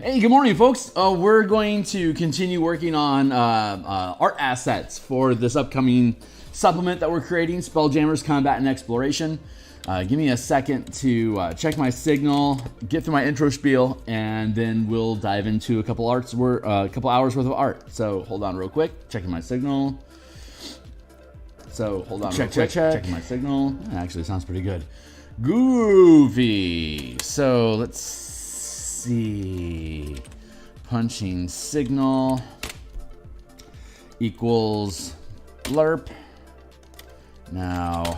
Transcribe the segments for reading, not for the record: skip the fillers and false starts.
Hey, good morning, folks. We're going to continue working on art assets for this upcoming supplement that we're creating, Spelljammer's Combat and Exploration. Give me a second to check my signal, get through my intro spiel, and then we'll dive into a couple hours worth of art. So hold on real quick, checking my signal. So hold on, checking my signal. Actually, sounds pretty good. Groovy. So let's see. Punching signal equals blurp. Now,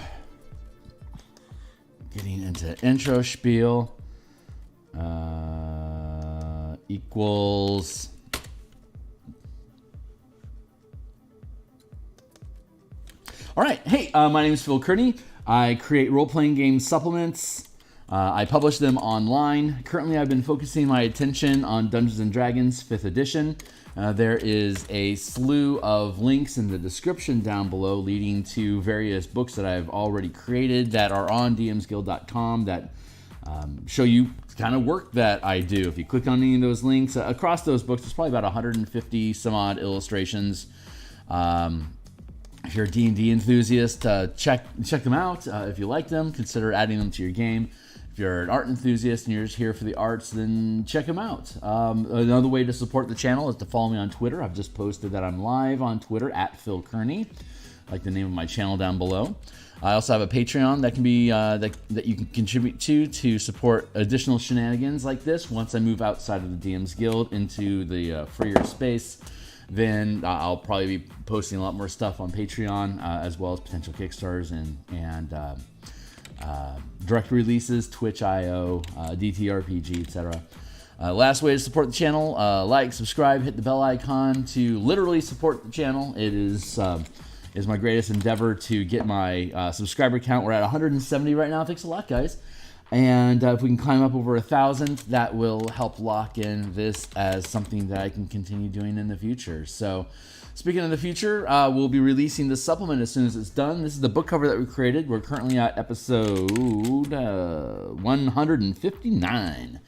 getting into intro spiel equals all right. Hey, my name is Phil Kearney. I create role-playing game supplements. I publish them online. Currently, I've been focusing my attention on Dungeons & Dragons 5th edition. There is a slew of links in the description down below leading to various books that I've already created that are on DMsGuild.com that show you the kind of work that I do. If you click on any of those links, across those books, there's probably about 150 some odd illustrations. If you're a D&D enthusiast, check them out. If you like them, consider adding them to your game. If you're an art enthusiast and you're just here for the arts, then check them out. Another way to support the channel is to follow me on Twitter. I've just posted that I'm live on Twitter at Phil Kearney, like the name of my channel down below. I also have a Patreon that can be that you can contribute to support additional shenanigans like this. Once I move outside of the DMs Guild into the freer space, then I'll probably be posting a lot more stuff on Patreon, as well as potential Kickstarters and direct releases, Twitch.io, DTRPG, etc. Last way to support the channel, like, subscribe, hit the bell icon to literally support the channel. It is my greatest endeavor to get my subscriber count. We're at 170 right now. Thanks a lot, guys. And if we can climb up over 1,000, that will help lock in this as something that I can continue doing in the future. So, speaking of the future, we'll be releasing the supplement as soon as it's done. This is the book cover that we created. We're currently at episode 159.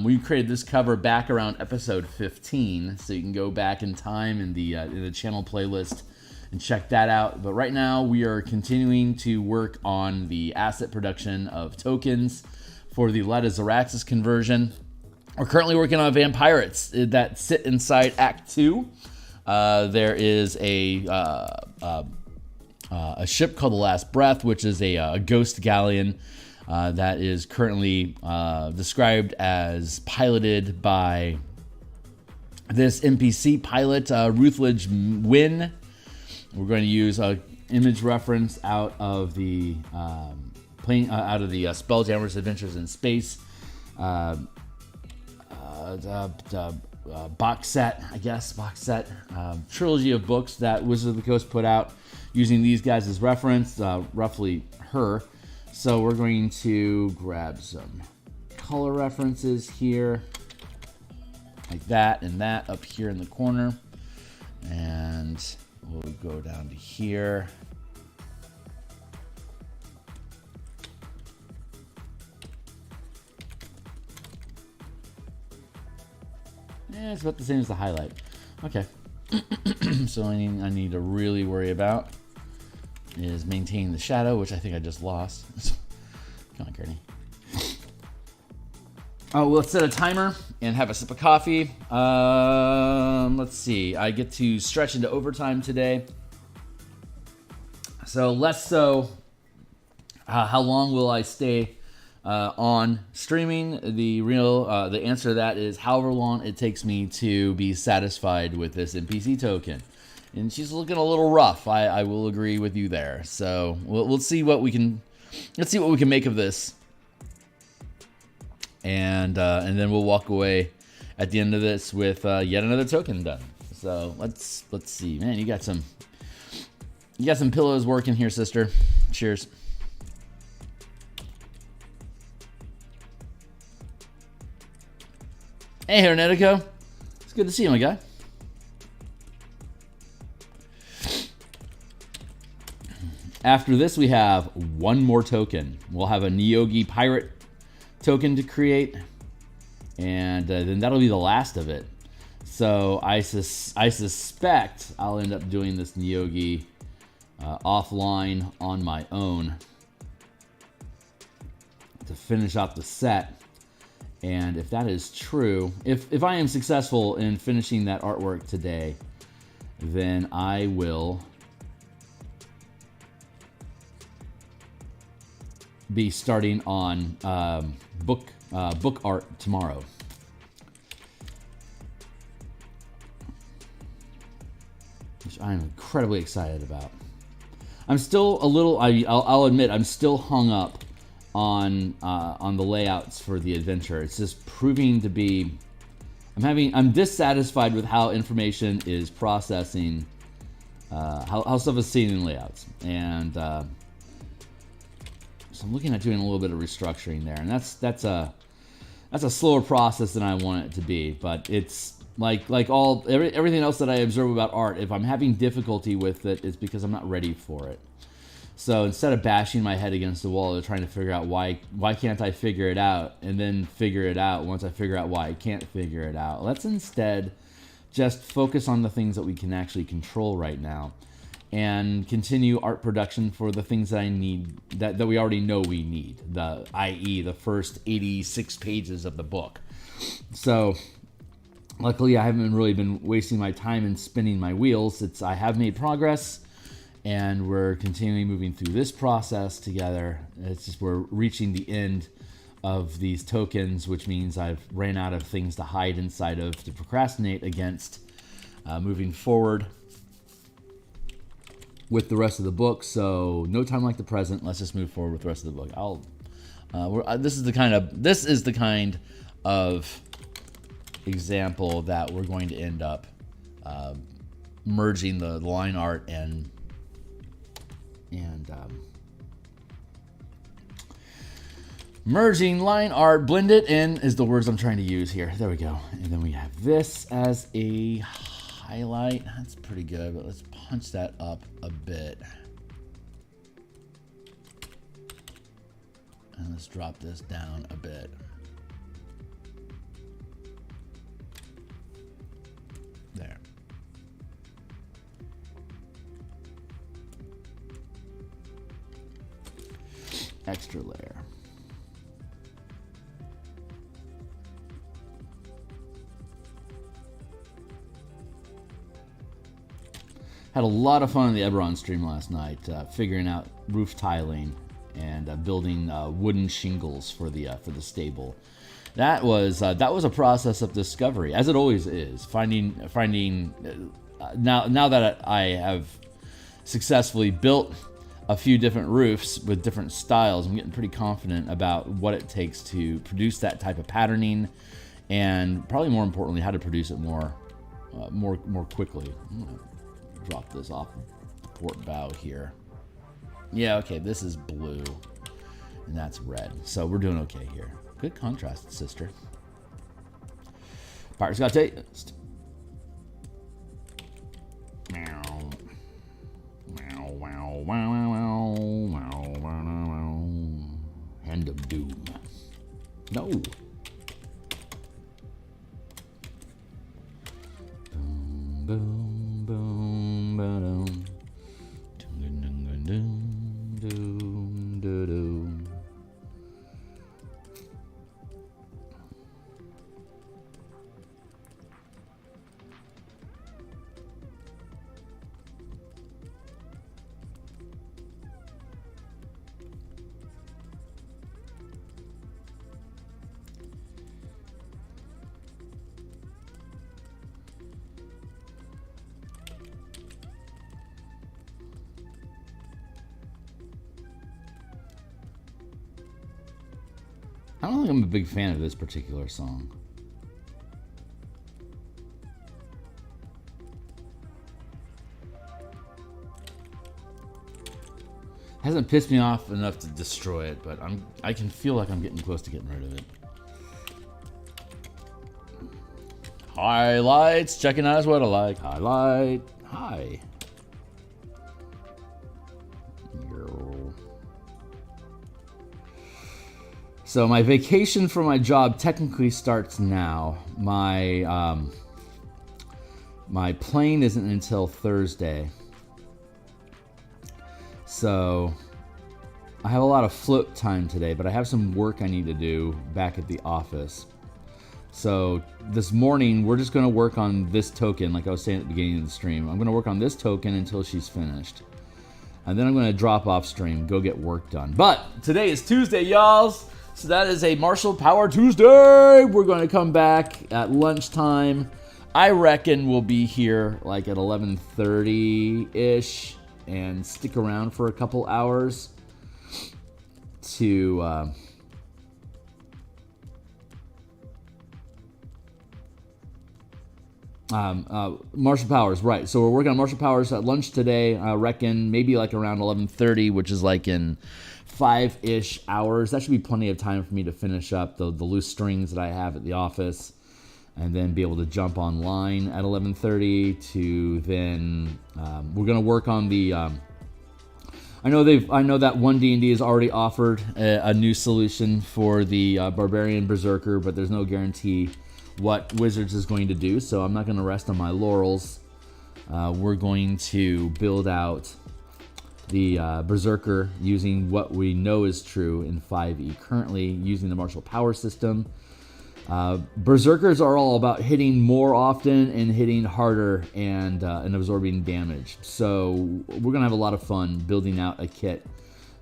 We created this cover back around episode 15, so you can go back in time in the channel playlist and check that out. But right now, we are continuing to work on the asset production of tokens for the Light of Xaryxis conversion. We're currently working on vampirates that sit inside Act 2. There is a ship called the Last Breath, which is a ghost galleon that is currently described as piloted by this NPC pilot, Rutledge Wynn. We're going to use an image reference out of the Spelljammer's Adventures in Space box set, trilogy of books that Wizards of the Coast put out using these guys as reference, roughly her. So we're going to grab some color references here, like that and that up here in the corner, and we'll go down to here. Yeah, it's about the same as the highlight. Okay. So I need to really worry about is maintaining the shadow, which I think I just lost. Come on, Kearney. Oh, well, let's set a timer and have a sip of coffee. Let's see. I get to stretch into overtime today. So less so. How long will I stay on streaming? The answer to that is however long it takes me to be satisfied with this NPC token. And she's looking a little rough. I will agree with you there. So let's see what we can make of this. And then we'll walk away at the end of this with yet another token done. So let's see, man. You got some pillows working here, sister. Cheers. Hey, Hernetico. It's good to see you, my guy. After this, we have one more token. We'll have a Neogi pirate token to create. and then that'll be the last of it. So I suspect I'll end up doing this Neogi offline on my own to finish out the set. And if that is true, if I am successful in finishing that artwork today, then I will be starting on book art tomorrow. Which I am incredibly excited about. I'm still a little, I'll admit, I'm still hung up on the layouts for the adventure. It's just proving to be, I'm dissatisfied with how information is processing, how stuff is seen in layouts. And so I'm looking at doing a little bit of restructuring there. And that's a slower process than I want it to be, but it's like everything else that I observe about art. If I'm having difficulty with it, it's because I'm not ready for it. So instead of bashing my head against the wall or trying to figure out why can't I figure it out, and then figure it out once I figure out why I can't figure it out, let's instead just focus on the things that we can actually control right now and continue art production for the things that I need, that we already know we need, i.e. the first 86 pages of the book. So luckily I haven't really been wasting my time and spinning my wheels. I have made progress, and we're continually moving through this process together. It's just we're reaching the end of these tokens, which means I've ran out of things to hide inside of to procrastinate against moving forward with the rest of the book. So no time like the present. Let's just move forward with the rest of the book. This is the kind of example that we're going to end up merging the line art and merging line art, blend it in is the words I'm trying to use here. There we go. And then we have this as a highlight. That's pretty good, but let's punch that up a bit. And let's drop this down a bit. There. Extra layer. Had a lot of fun on the Eberron stream last night, figuring out roof tiling and building wooden shingles for the stable. That was a process of discovery, as it always is. Finding now that I have successfully built a few different roofs with different styles, I'm getting pretty confident about what it takes to produce that type of patterning, and probably more importantly, how to produce it more quickly. I'm gonna drop this off the port bow here. Yeah, okay, this is blue, and that's red, so we're doing okay here. Good contrast, sister. Pirates got taste. Meow. Meow, wow, wow, wow, wow, wow, wow. Hand of doom. No. Boom, boom, boom, ba-dum. Doom, doom, doom, doom, doom, doom. I don't think I'm a big fan of this particular song. Hasn't pissed me off enough to destroy it, but I can feel like I'm getting close to getting rid of it. Highlights, checking out what I like. Highlight, hi. So my vacation for my job technically starts now. My my plane isn't until Thursday. So I have a lot of float time today, but I have some work I need to do back at the office. So this morning, we're just going to work on this token, like I was saying at the beginning of the stream. I'm going to work on this token until she's finished. And then I'm going to drop off stream, go get work done. But today is Tuesday, y'all. So that is a Martial Power Tuesday. We're going to come back at lunchtime. I reckon we'll be here like at 11:30-ish and stick around for a couple hours to... Martial Powers, right. So we're working on Martial Powers at lunch today. I reckon maybe like around 11:30, which is like in 5-ish hours. That should be plenty of time for me to finish up the loose strings that I have at the office and then be able to jump online at 11:30 to then... we're going to work on the... I know that one D&D has already offered a new solution for the Barbarian Berserker, but there's no guarantee what Wizards is going to do, so I'm not going to rest on my laurels. We're going to build out the Berserker using what we know is true in 5e, currently using the Martial Power system. Berserkers are all about hitting more often and hitting harder and absorbing damage. So we're going to have a lot of fun building out a kit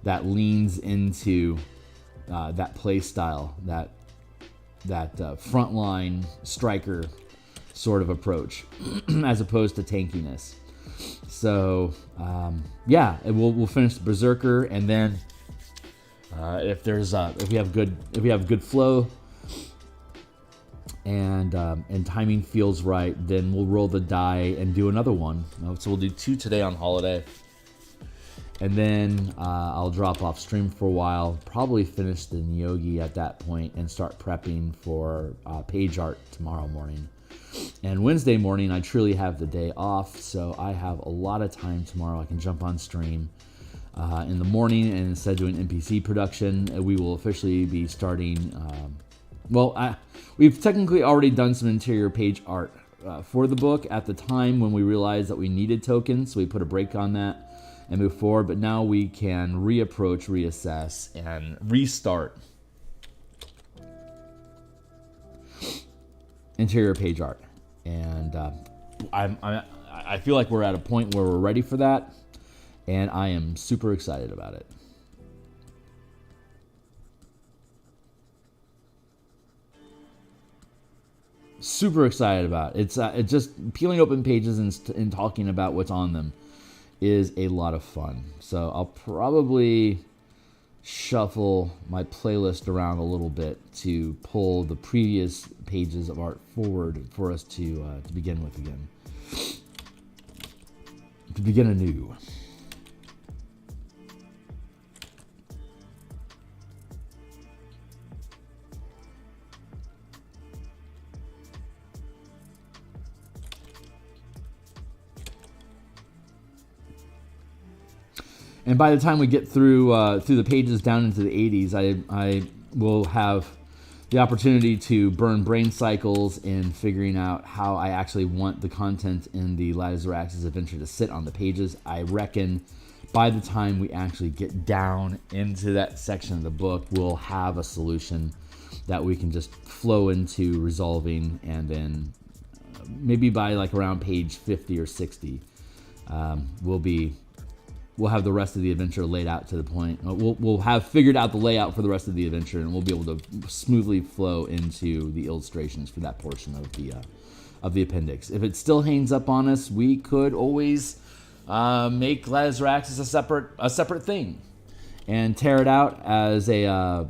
that leans into that play style, that frontline striker sort of approach, as opposed to tankiness. So yeah, we'll finish the Berserker, and then if we have good flow and timing feels right, then we'll roll the die and do another one. So we'll do 2 today on holiday. And then I'll drop off stream for a while, probably finish the Nyogi at that point and start prepping for page art tomorrow morning. And Wednesday morning, I truly have the day off, so I have a lot of time tomorrow. I can jump on stream in the morning, and instead of doing NPC production, we will officially be starting... we've technically already done some interior page art for the book at the time when we realized that we needed tokens, so we put a break on that and move forward, but now we can reapproach, reassess, and restart interior page art. And I feel like we're at a point where we're ready for that, and I am super excited about it. Super excited about it. It's just peeling open pages and talking about what's on them is a lot of fun. So I'll probably shuffle my playlist around a little bit to pull the previous pages of art forward for us to begin with again. To begin anew. And by the time we get through the pages down into the 80s, I will have the opportunity to burn brain cycles in figuring out how I actually want the content in the Light of Xaryxis adventure to sit on the pages. I reckon by the time we actually get down into that section of the book, we'll have a solution that we can just flow into resolving, and then maybe by like around page 50 or 60, we'll have the rest of the adventure laid out to the point. We'll have figured out the layout for the rest of the adventure, and we'll be able to smoothly flow into the illustrations for that portion of the appendix. If it still hangs up on us, we could always make Light of Xaryxis a separate thing and tear it out as a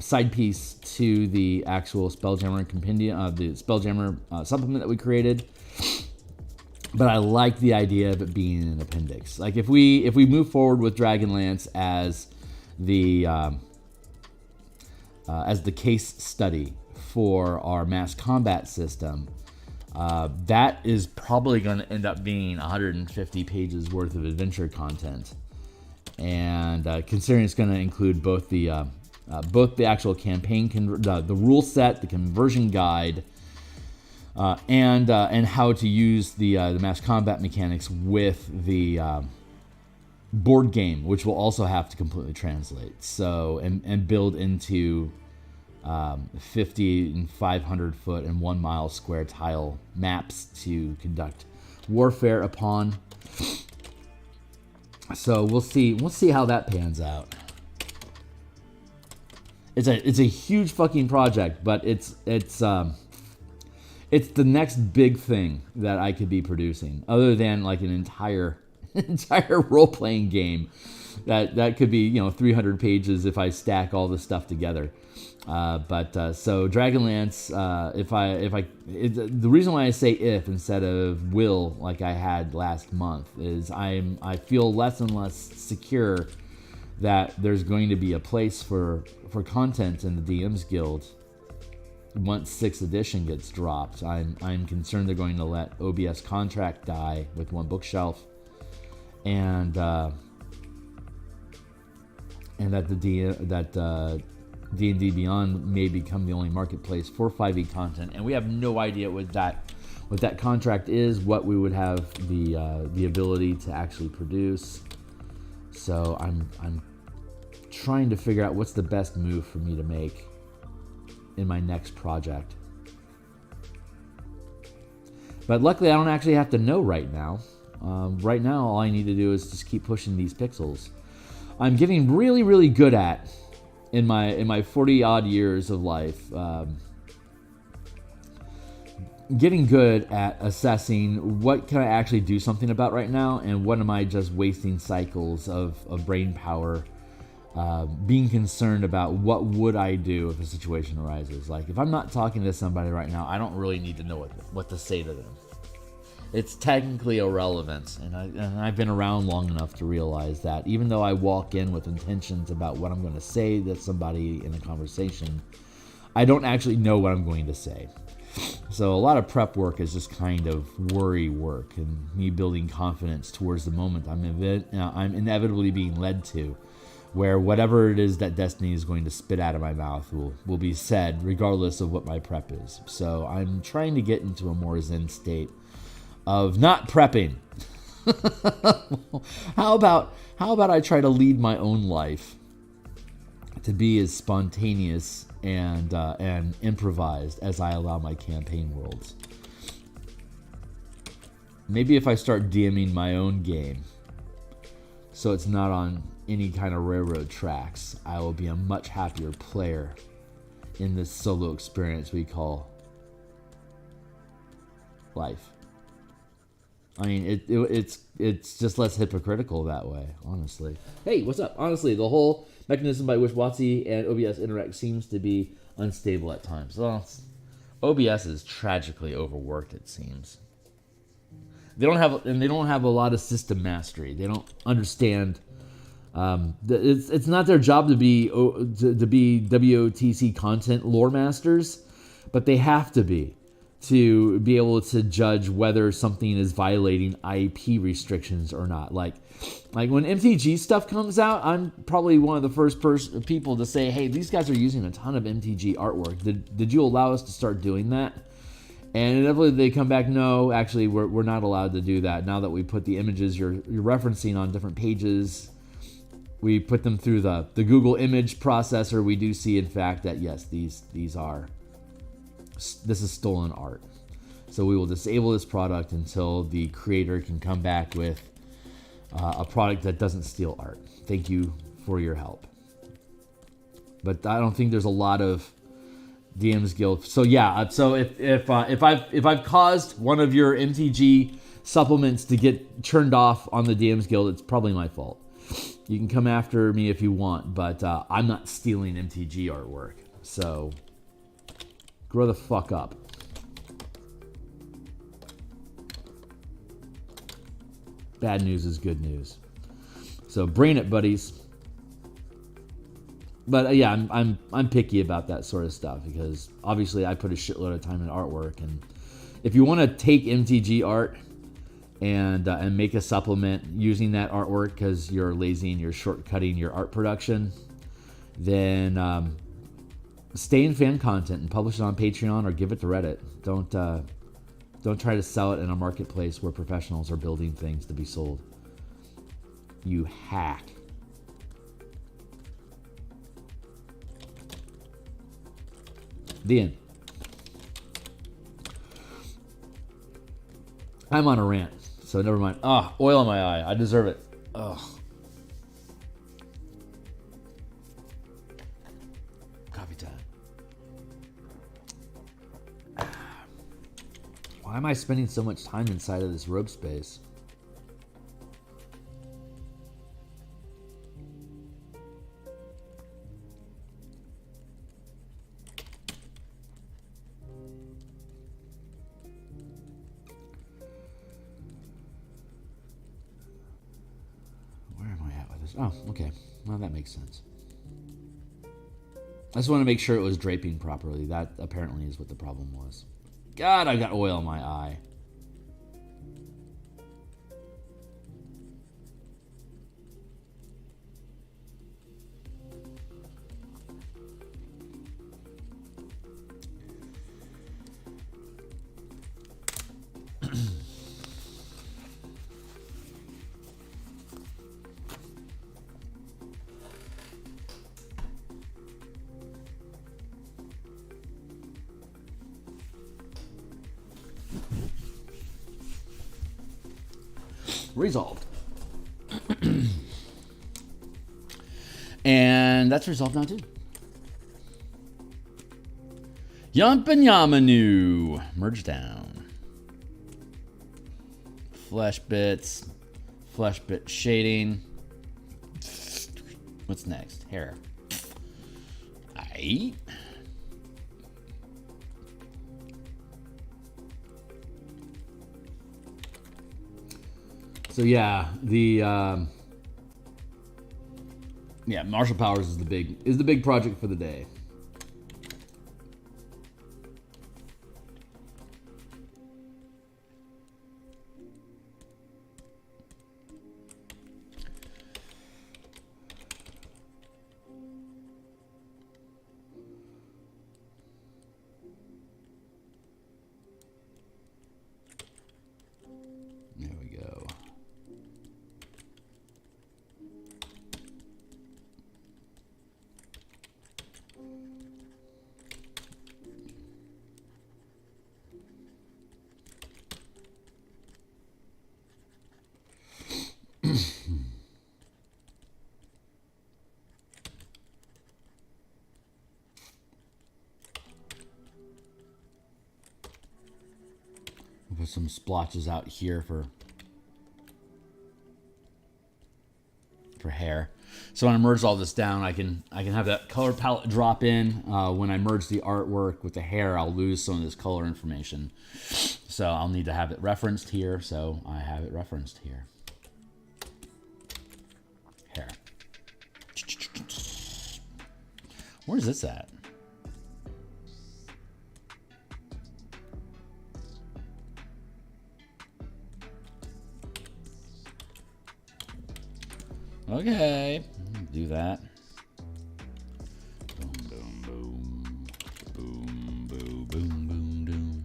side piece to the actual Spelljammer compendium, the Spelljammer supplement that we created. But I like the idea of it being an appendix. Like if we move forward with Dragonlance as the case study for our mass combat system, that is probably going to end up being 150 pages worth of adventure content. And considering it's going to include both the actual campaign, the rule set, the conversion guide, and how to use the mass combat mechanics with the board game, which will also have to completely translate. So and build into 50 and 500 foot and 1 mile square tile maps to conduct warfare upon. So we'll see how that pans out. It's a huge fucking project, but it's the next big thing that I could be producing, other than like an entire role-playing game that could be 300 pages if I stack all this stuff together. So Dragonlance, the reason why I say if instead of will like I had last month is I feel less and less secure that there's going to be a place for content in the DM's Guild once 6th edition gets dropped. I'm concerned they're going to let OBS contract die with one bookshelf, and that D&D Beyond may become the only marketplace for 5e content, and we have no idea what that contract is, what we would have the ability to actually produce. So I'm trying to figure out what's the best move for me to make in my next project. But luckily, I don't actually have to know right now. Right now, all I need to do is just keep pushing these pixels. I'm getting really, really good at, in my 40 odd years of life, getting good at assessing what can I actually do something about right now, and what am I just wasting cycles of brain power, being concerned about what would I do if a situation arises. Like, if I'm not talking to somebody right now, I don't really need to know what to say to them. It's technically irrelevant, and I've been around long enough to realize that even though I walk in with intentions about what I'm going to say to somebody in a conversation, I don't actually know what I'm going to say. So a lot of prep work is just kind of worry work, and me building confidence towards the moment I'm inevitably being led to, where whatever it is that destiny is going to spit out of my mouth will be said regardless of what my prep is. So I'm trying to get into a more zen state of not prepping. How about I try to lead my own life to be as spontaneous and improvised as I allow my campaign worlds. Maybe if I start DMing my own game, so it's not on any kind of railroad tracks, I will be a much happier player in this solo experience we call life. I mean, it's just less hypocritical that way, honestly. Hey, what's up? Honestly, the whole mechanism by which WotC and OBS interact seems to be unstable at times. Well, OBS is tragically overworked, it seems. They don't have a lot of system mastery. They don't understand. It's not their job to be WOTC content lore masters, but they have to be to be able to judge whether something is violating IP restrictions or not. Like when MTG stuff comes out, I'm probably one of the first people to say, hey, these guys are using a ton of MTG artwork. Did you allow us to start doing that? And inevitably they come back, no, actually we're not allowed to do that. Now that we put the images you're referencing on different pages, we put them through the Google image processor, we do see in fact that yes, this is stolen art. So we will disable this product until the creator can come back with a product that doesn't steal art. Thank you for your help. But I don't think there's a lot of DMsGuild. So yeah, so if I've caused one of your MTG supplements to get turned off on the DMsGuild, it's probably my fault. You can come after me if you want, but I'm not stealing MTG artwork. So grow the fuck up. Bad news is good news. So brain it, buddies. But yeah, I'm picky about that sort of stuff because obviously I put a shitload of time in artwork, and if you want to take MTG art and make a supplement using that artwork because you're lazy and you're shortcutting your art production, then stay in fan content and publish it on Patreon or give it to Reddit. Don't try to sell it in a marketplace where professionals are building things to be sold. You hack. The end. I'm on a rant, so never mind. Ah, oil in my eye. I deserve it. Ugh. Coffee time. Why am I spending so much time inside of this robe space? Where am I at with this? Oh, okay. Well, that makes sense. I just want to make sure it was draping properly. That apparently is what the problem was. God, I've got oil in my eye. Resolved. And that's resolved now too. Yampanyamanu. Merge down. Flesh bits. Flesh bit shading. What's next? Hair. Aight. So yeah, the martial powers is the big project for the day. There we go. Put some splotches out here for hair. So when I merge all this down, I can have that color palette drop in. When I merge the artwork with the hair, I'll lose some of this color information. So I'll need to have it referenced here. So I have it referenced here. Hair. Where's this at? Okay, do that. Boom, boom, boom. Boom, boom, boom, boom, boom.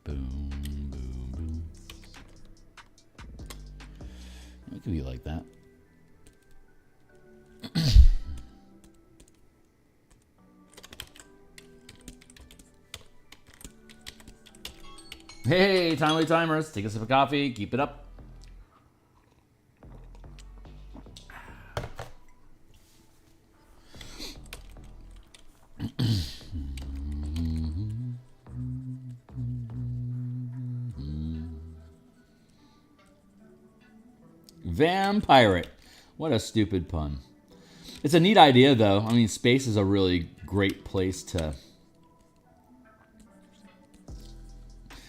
Boom, boom, boom. It could be like that. Hey, timely timers. Take a sip of coffee. Keep it up. Vampirate. What a stupid pun. It's a neat idea, though. I mean, space is a really great place to...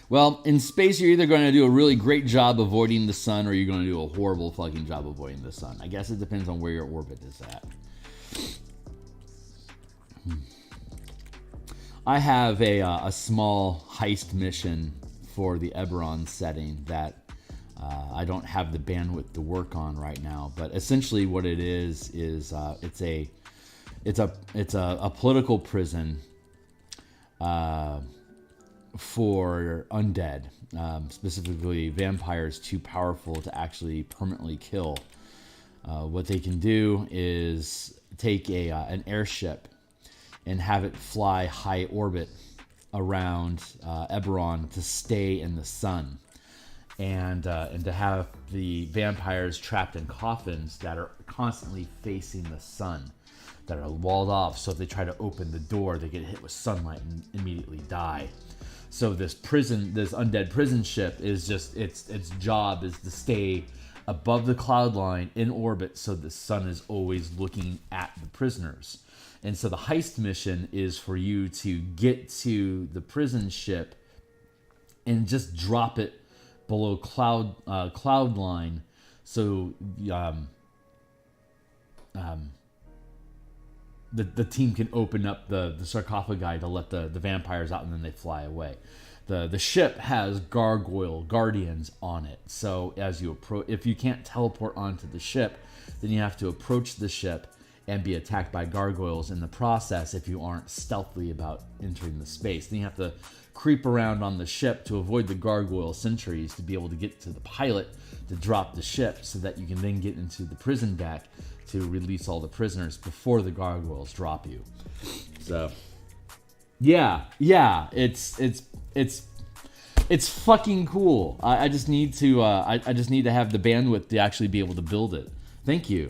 Well, in space, you're either going to do a really great job avoiding the sun or you're going to do a horrible fucking job avoiding the sun. I guess it depends on where your orbit is at. I have a small heist mission for the Eberron setting that I don't have the bandwidth to work on right now, but essentially what it is it's a political prison for undead, specifically vampires too powerful to actually permanently kill. What they can do is take an airship and have it fly high orbit around Eberron to stay in the sun, and to have the vampires trapped in coffins that are constantly facing the sun, that are walled off. So if they try to open the door, they get hit with sunlight and immediately die. So this undead prison ship is just its job is to stay above the cloud line in orbit, so the sun is always looking at the prisoners. And so the heist mission is for you to get to the prison ship and just drop it below cloud line, so the team can open up the sarcophagi to let the vampires out, and then they fly away. The ship has gargoyle guardians on it, so as you approach, if you can't teleport onto the ship, then you have to approach the ship and be attacked by gargoyles in the process if you aren't stealthy about entering the space. Then you have to creep around on the ship to avoid the gargoyle sentries to be able to get to the pilot to drop the ship, so that you can then get into the prison deck to release all the prisoners before the gargoyles drop you. So yeah, it's fucking cool. I just need to I just need to have the bandwidth to actually be able to build it. Thank you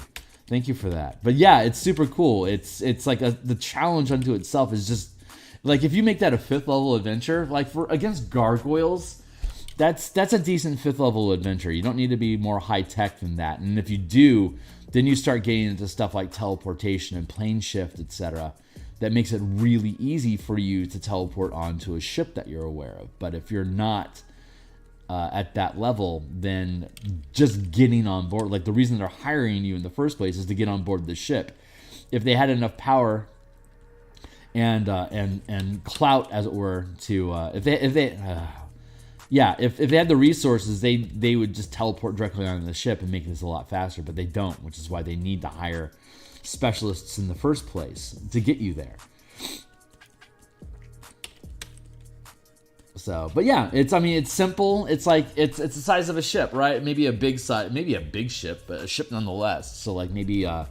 for that. But yeah, it's super cool. It's like the challenge unto itself is just like, if you make that a 5th level adventure, like against gargoyles, that's a decent 5th level adventure. You don't need to be more high tech than that. And if you do, then you start getting into stuff like teleportation and plane shift, etc. That makes it really easy for you to teleport onto a ship that you're aware of. But if you're not at that level, then just getting on board, like the reason they're hiring you in the first place is to get on board the ship. If they had enough power and clout, as it were, to if they had the resources, they would just teleport directly onto the ship and make this a lot faster. But they don't, which is why they need to hire specialists in the first place to get you there. So, but yeah, it's simple. It's like it's the size of a ship, right? Maybe a big ship, but a ship nonetheless. So like maybe at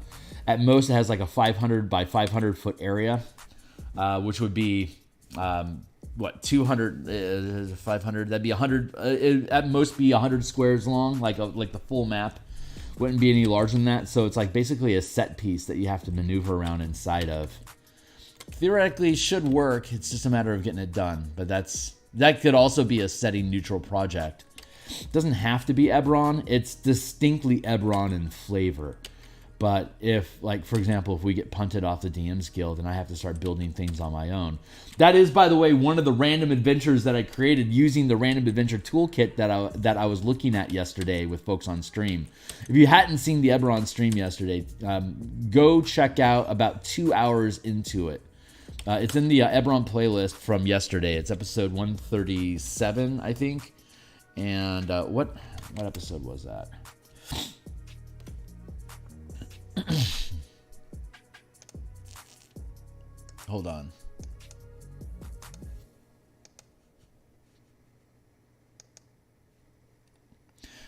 most it has like a 500 by 500 foot area, which would be 200 500. That'd be 100. At most be 100 squares long, like the full map. Wouldn't be any larger than that. So it's like basically a set piece that you have to maneuver around inside of. Theoretically should work. It's just a matter of getting it done. But that could also be a setting neutral project. It doesn't have to be Eberron. It's distinctly Eberron in flavor. But if, like, for example, if we get punted off the DMsGuild and I have to start building things on my own. That is, by the way, one of the random adventures that I created using the random adventure toolkit that I was looking at yesterday with folks on stream. If you hadn't seen the Eberron stream yesterday, go check out about 2 hours into it. It's in the Eberron playlist from yesterday. It's episode 137, I think. And what episode was that? Hold on.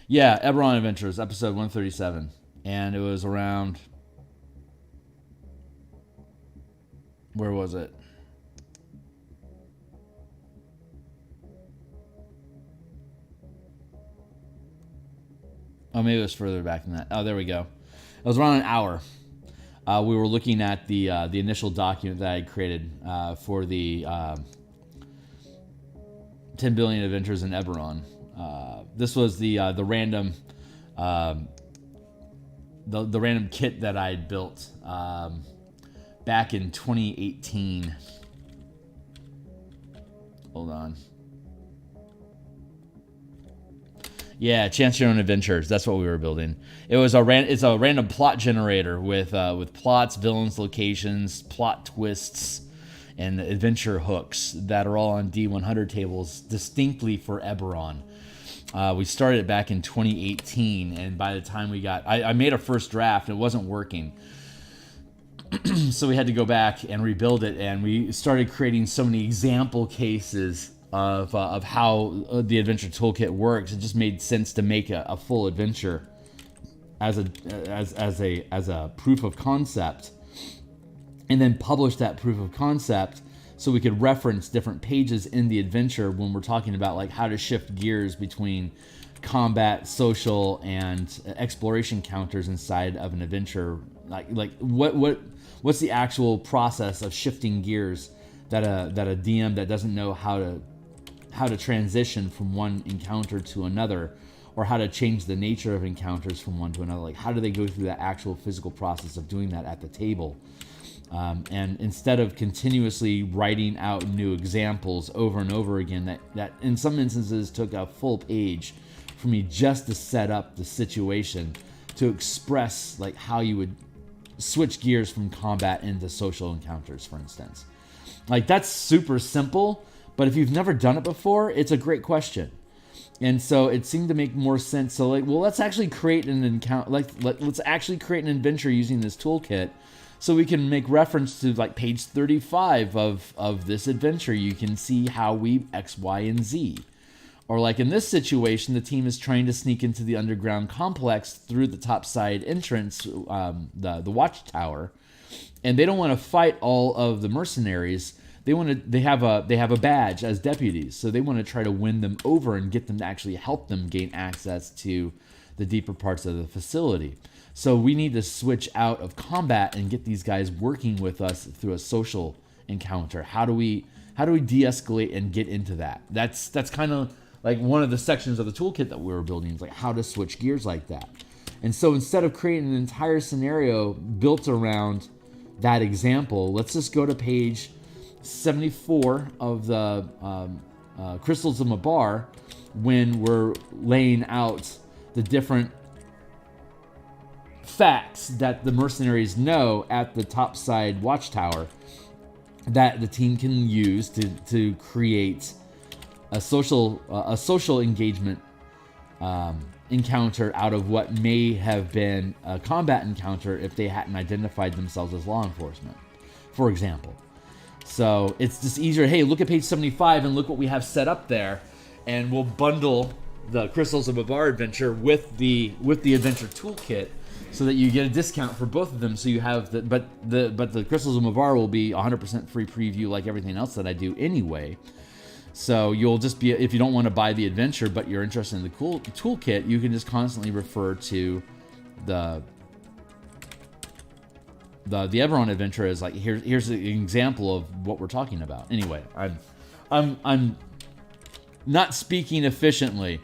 Yeah, Eberron Adventures, episode 137. And it was around... Where was it? Oh, maybe it was further back than that. Oh, there we go. It was around an hour. We were looking at the initial document that I had created for the 10 billion adventures in Eberron. This was the random the random kit that I had built back in 2018. Hold on. Yeah, Chance Your Own Adventures. That's what we were building. It's a random plot generator with plots, villains, locations, plot twists, and adventure hooks that are all on D100 tables distinctly for Eberron. We started it back in 2018, and by the time we got, I made a first draft, and it wasn't working. So we had to go back and rebuild it, and we started creating so many example cases of how the adventure toolkit works. It just made sense to make a full adventure as a proof of concept, and then publish that proof of concept so we could reference different pages in the adventure when we're talking about like how to shift gears between combat, social, and exploration counters inside of an adventure. Like what's the actual process of shifting gears that a DM that doesn't know how to transition from one encounter to another, or how to change the nature of encounters from one to another. Like, how do they go through that actual physical process of doing that at the table? And instead of continuously writing out new examples over and over again, that in some instances took a full page for me just to set up the situation, to express like how you would switch gears from combat into social encounters, for instance. Like, that's super simple, but if you've never done it before, it's a great question. And so it seemed to make more sense. So like, well, let's actually create an encounter. Let's actually create an adventure using this toolkit, so we can make reference to like page 35 of this adventure. You can see how we X, Y, and Z. Or like in this situation, the team is trying to sneak into the underground complex through the topside entrance, the watchtower, and they don't want to fight all of the mercenaries. They have a badge as deputies, so they want to try to win them over and get them to actually help them gain access to the deeper parts of the facility. So we need to switch out of combat and get these guys working with us through a social encounter. How do we de-escalate and get into that? That's kind of like one of the sections of the toolkit that we were building, is like how to switch gears like that. And so instead of creating an entire scenario built around that example, let's just go to page 74 of the Crystals of Mabar, when we're laying out the different facts that the mercenaries know at the topside watchtower that the team can use to create a social engagement encounter out of what may have been a combat encounter if they hadn't identified themselves as law enforcement, for example. So it's just easier. Hey, look at page 75 and look what we have set up there, and we'll bundle the Crystals of Mabar adventure with the adventure toolkit, so that you get a discount for both of them. So you have but the Crystals of Mabar will be 100% free preview like everything else that I do anyway. So you'll just be, if you don't want to buy the adventure but you're interested in the toolkit, you can just constantly refer to the Eberron adventure as like, here's an example of what we're talking about. Anyway, I'm not speaking efficiently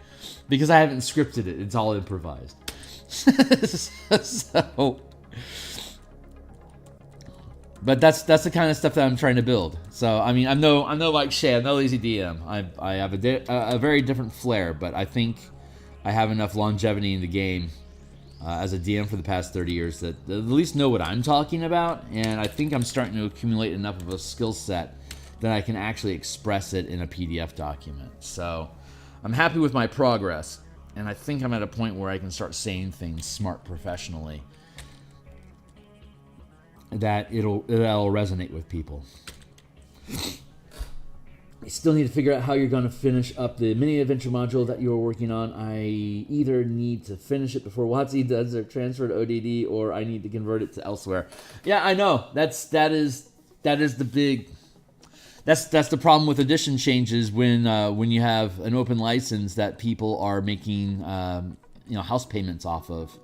because I haven't scripted it. It's all improvised. So, but that's the kind of stuff that I'm trying to build. So I mean, I'm no like Shay, I'm no lazy DM. I have a very different flair, but I think I have enough longevity in the game as a DM for the past 30 years that at least know what I'm talking about, and I think I'm starting to accumulate enough of a skill set that I can actually express it in a PDF document. So I'm happy with my progress. And I think I'm at a point where I can start saying things smart professionally that that'll resonate with people. I still need to figure out how you're going to finish up the mini adventure module that you're working on. I either need to finish it before WotC does their transfer to ODD, or I need to convert it to elsewhere. Yeah, I know. That is the big. That's the problem with edition changes when you have an open license that people are making house payments off of,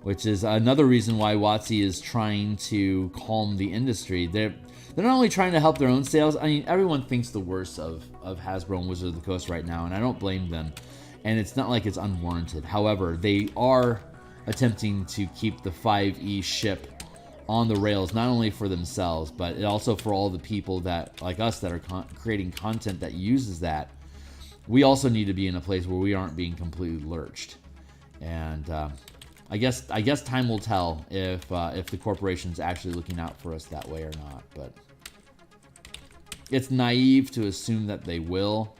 which is another reason why WotC is trying to calm the industry. They're not only trying to help their own sales. I mean, everyone thinks the worst of Hasbro and Wizards of the Coast right now, and I don't blame them. And it's not like it's unwarranted. However, they are attempting to keep the 5e ship on the rails, not only for themselves, but also for all the people that, like us, that are creating content that uses that. We also need to be in a place where we aren't being completely lurched. And I guess time will tell if the corporation's actually looking out for us that way or not. But it's naive to assume that they will.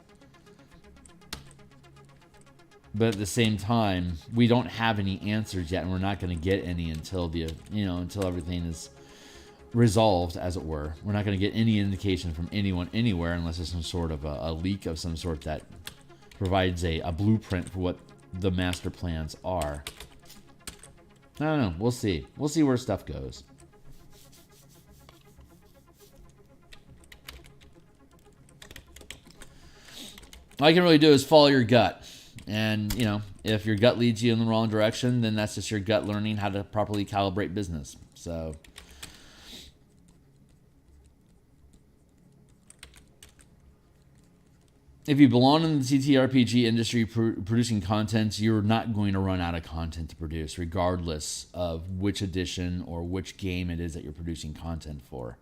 But at the same time, we don't have any answers yet, and we're not going to get any until until everything is resolved, as it were. We're not going to get any indication from anyone anywhere unless there's some sort of a leak of some sort that provides a blueprint for what the master plans are. I don't know. We'll see. We'll see where stuff goes. All you can really do is follow your gut. And, if your gut leads you in the wrong direction, then that's just your gut learning how to properly calibrate business. So, if you belong in the TTRPG industry producing content, you're not going to run out of content to produce, regardless of which edition or which game it is that you're producing content for.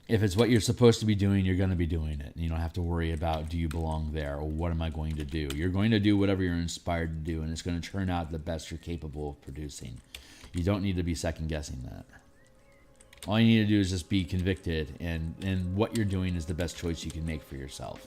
If it's what you're supposed to be doing, you're going to be doing it. You don't have to worry about, do you belong there, or what am I going to do? You're going to do whatever you're inspired to do, and it's going to turn out the best you're capable of producing. You don't need to be second-guessing that. All you need to do is just be convicted, and what you're doing is the best choice you can make for yourself.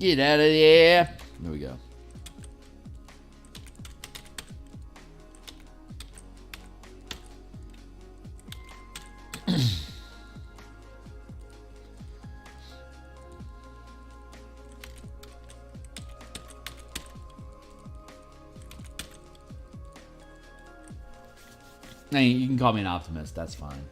Get out of there. There we go. Now, you can call me an optimist. That's fine.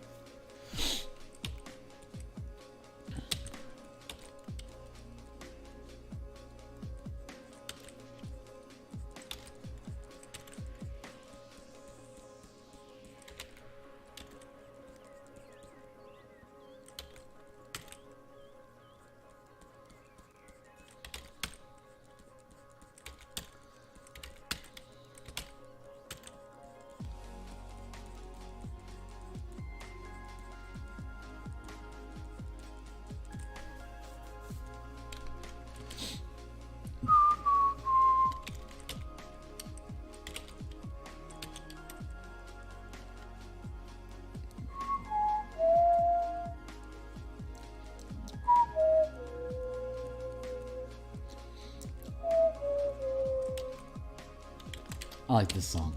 I like this song.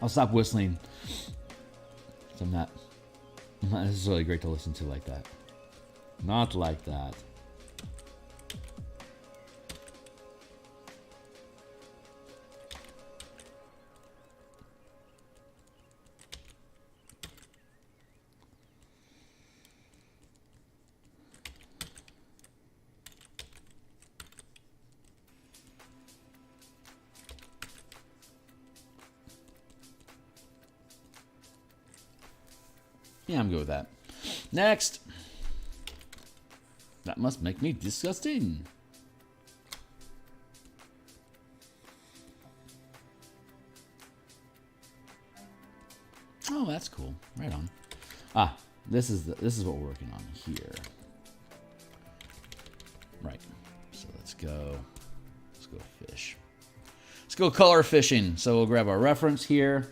I'll stop whistling. I'm not necessarily great to listen to like that. Not like that. Yeah, I'm good with that. Next. That must make me disgusting. Oh, that's cool. Right on. Ah, this is what we're working on here. Right. So let's go fish. Let's go color fishing. So we'll grab our reference here.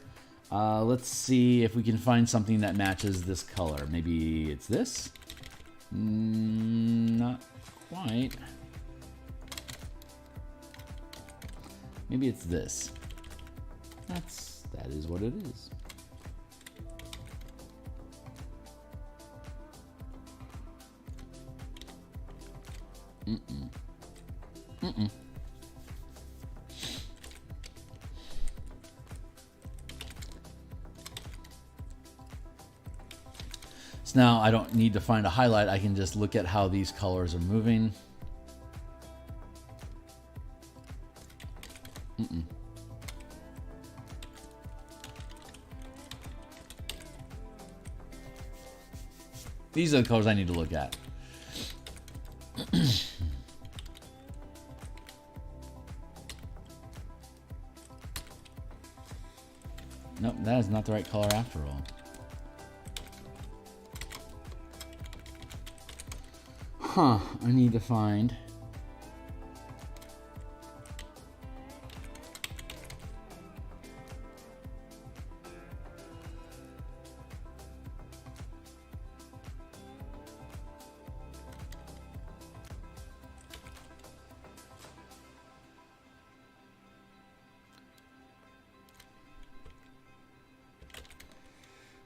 Let's see if we can find something that matches this color. Maybe it's this? Not quite. Maybe it's this. That is what it is. So now I don't need to find a highlight. I can just look at how these colors are moving. These are the colors I need to look at. Nope, that is not the right color after all. Huh, I need to find...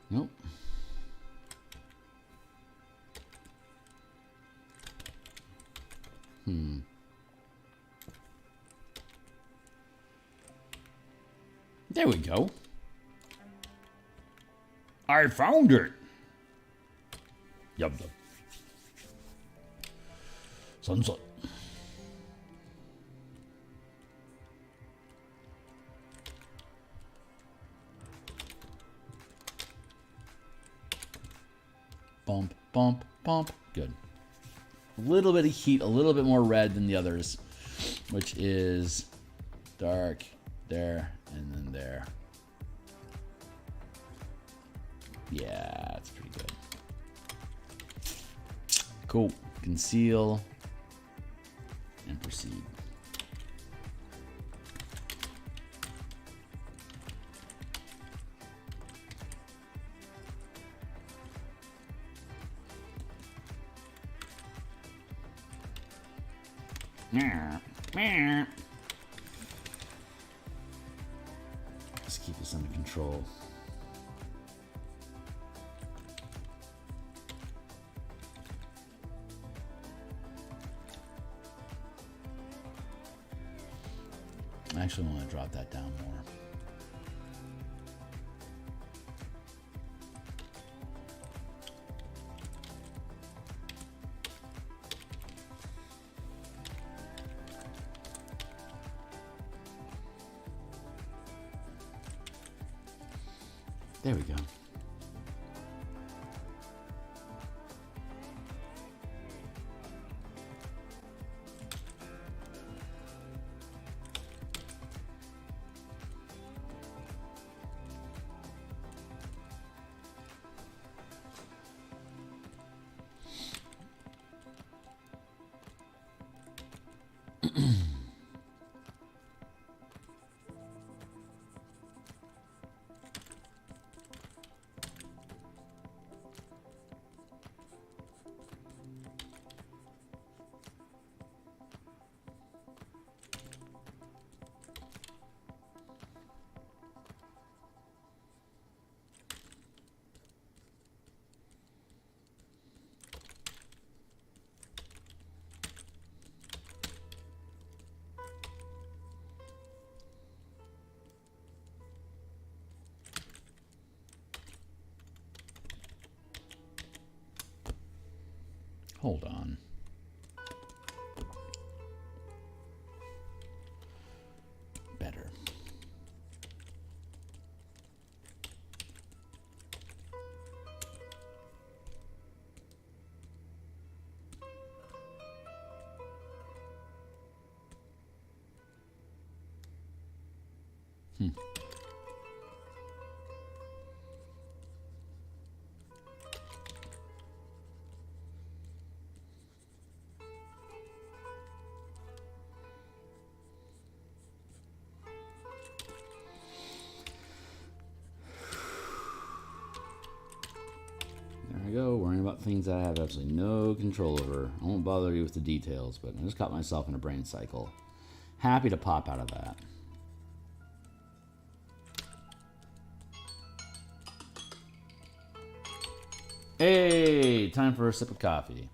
Nope. There we go. I found it. Yum yum. Sunset. Bump, bump, bump. Good. A little bit of heat, a little bit more red than the others, which is dark there and then there. Yeah, that's pretty good. Cool. Conceal and proceed. Just keep this under control. I actually want to drop that down more. There we go. Hold on. Better. Go worrying about things that I have absolutely no control over. I won't bother you with the details, but I just caught myself in a brain cycle. Happy to pop out of that. Hey, time for a sip of coffee.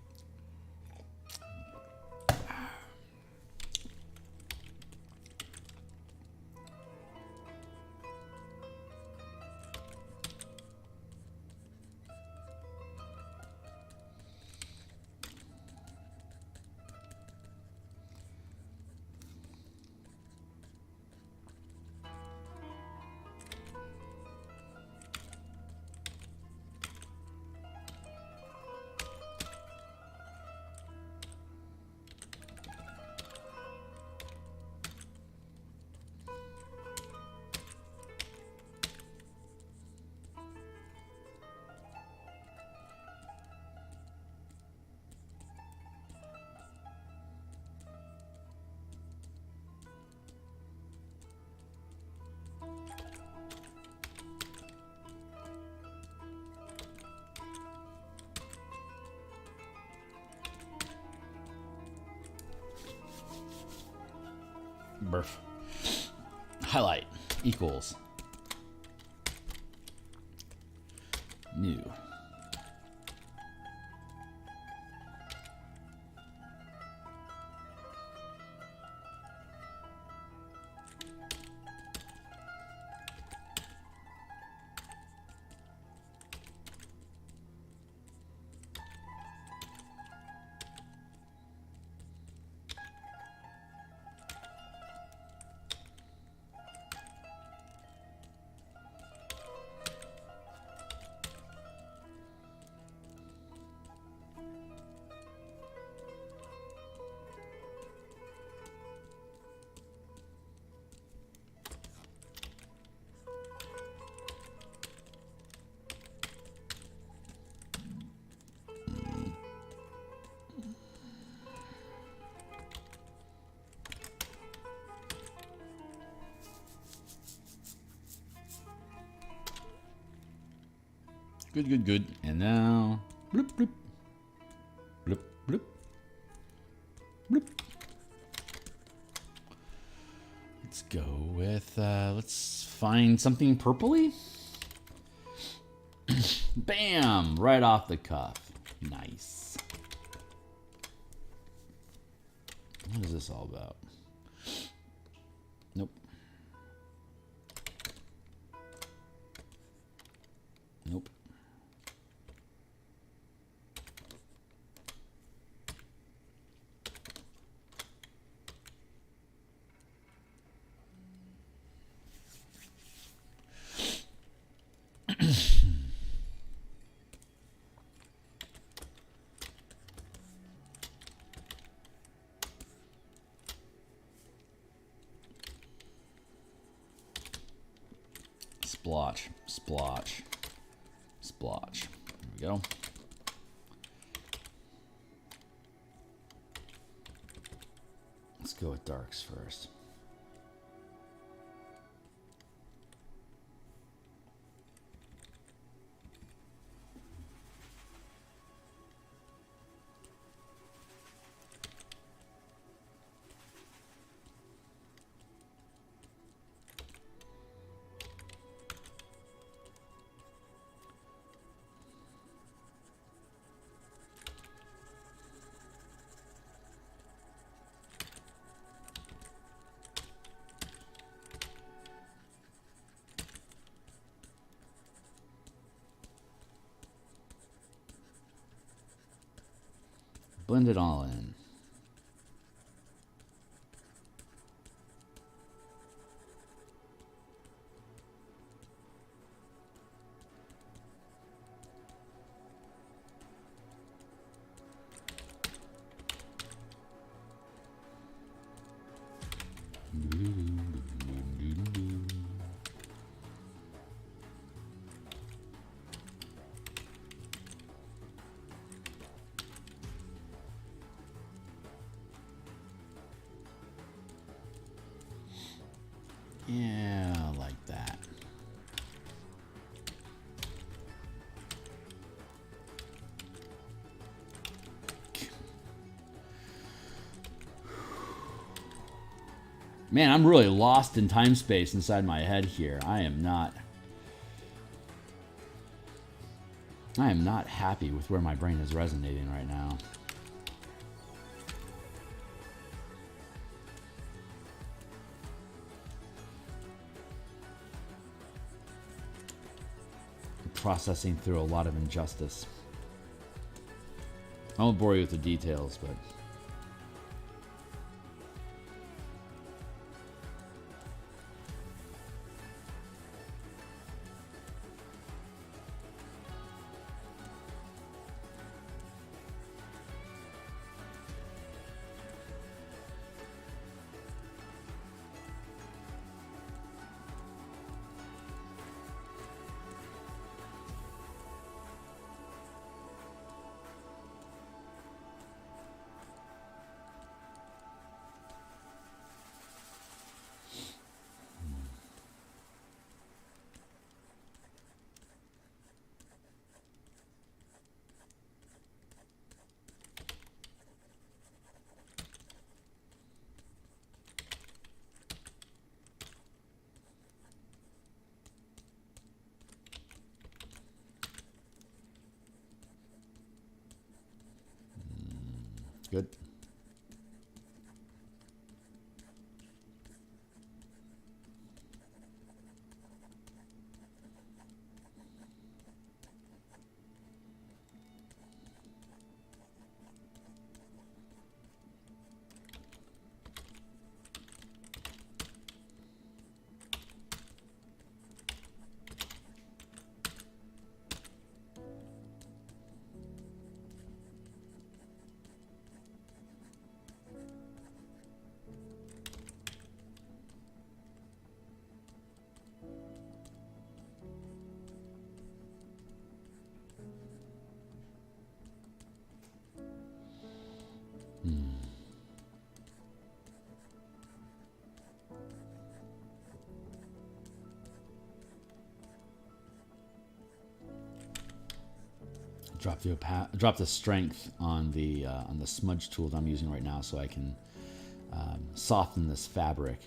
Burf. Highlight equals new. Good, good, good. And now, bloop, bloop, bloop, bloop, bloop. Let's go with, let's find something purpley. Bam! Right off the cuff. Nice. What is this all about? Nope. Nope. Splotch, splotch, splotch. There we go. Let's go with darks first. Blend it all in. Yeah, like that. Man, I'm really lost in time space inside my head here. I am not happy with where my brain is resonating right now. Processing through a lot of injustice. I won't bore you with the details, but Good. Drop the strength on the smudge tool that I'm using right now, so I can soften this fabric.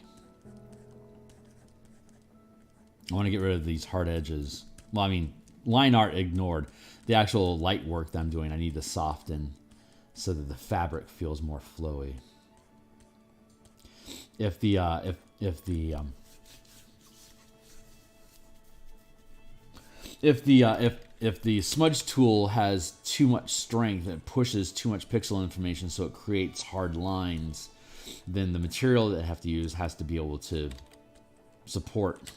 I want to get rid of these hard edges. Well, I mean, line art ignored. The actual light work that I'm doing, I need to soften so that the fabric feels more flowy. If the smudge tool has too much strength, it pushes too much pixel information, so it creates hard lines, then the material that I have to use has to be able to support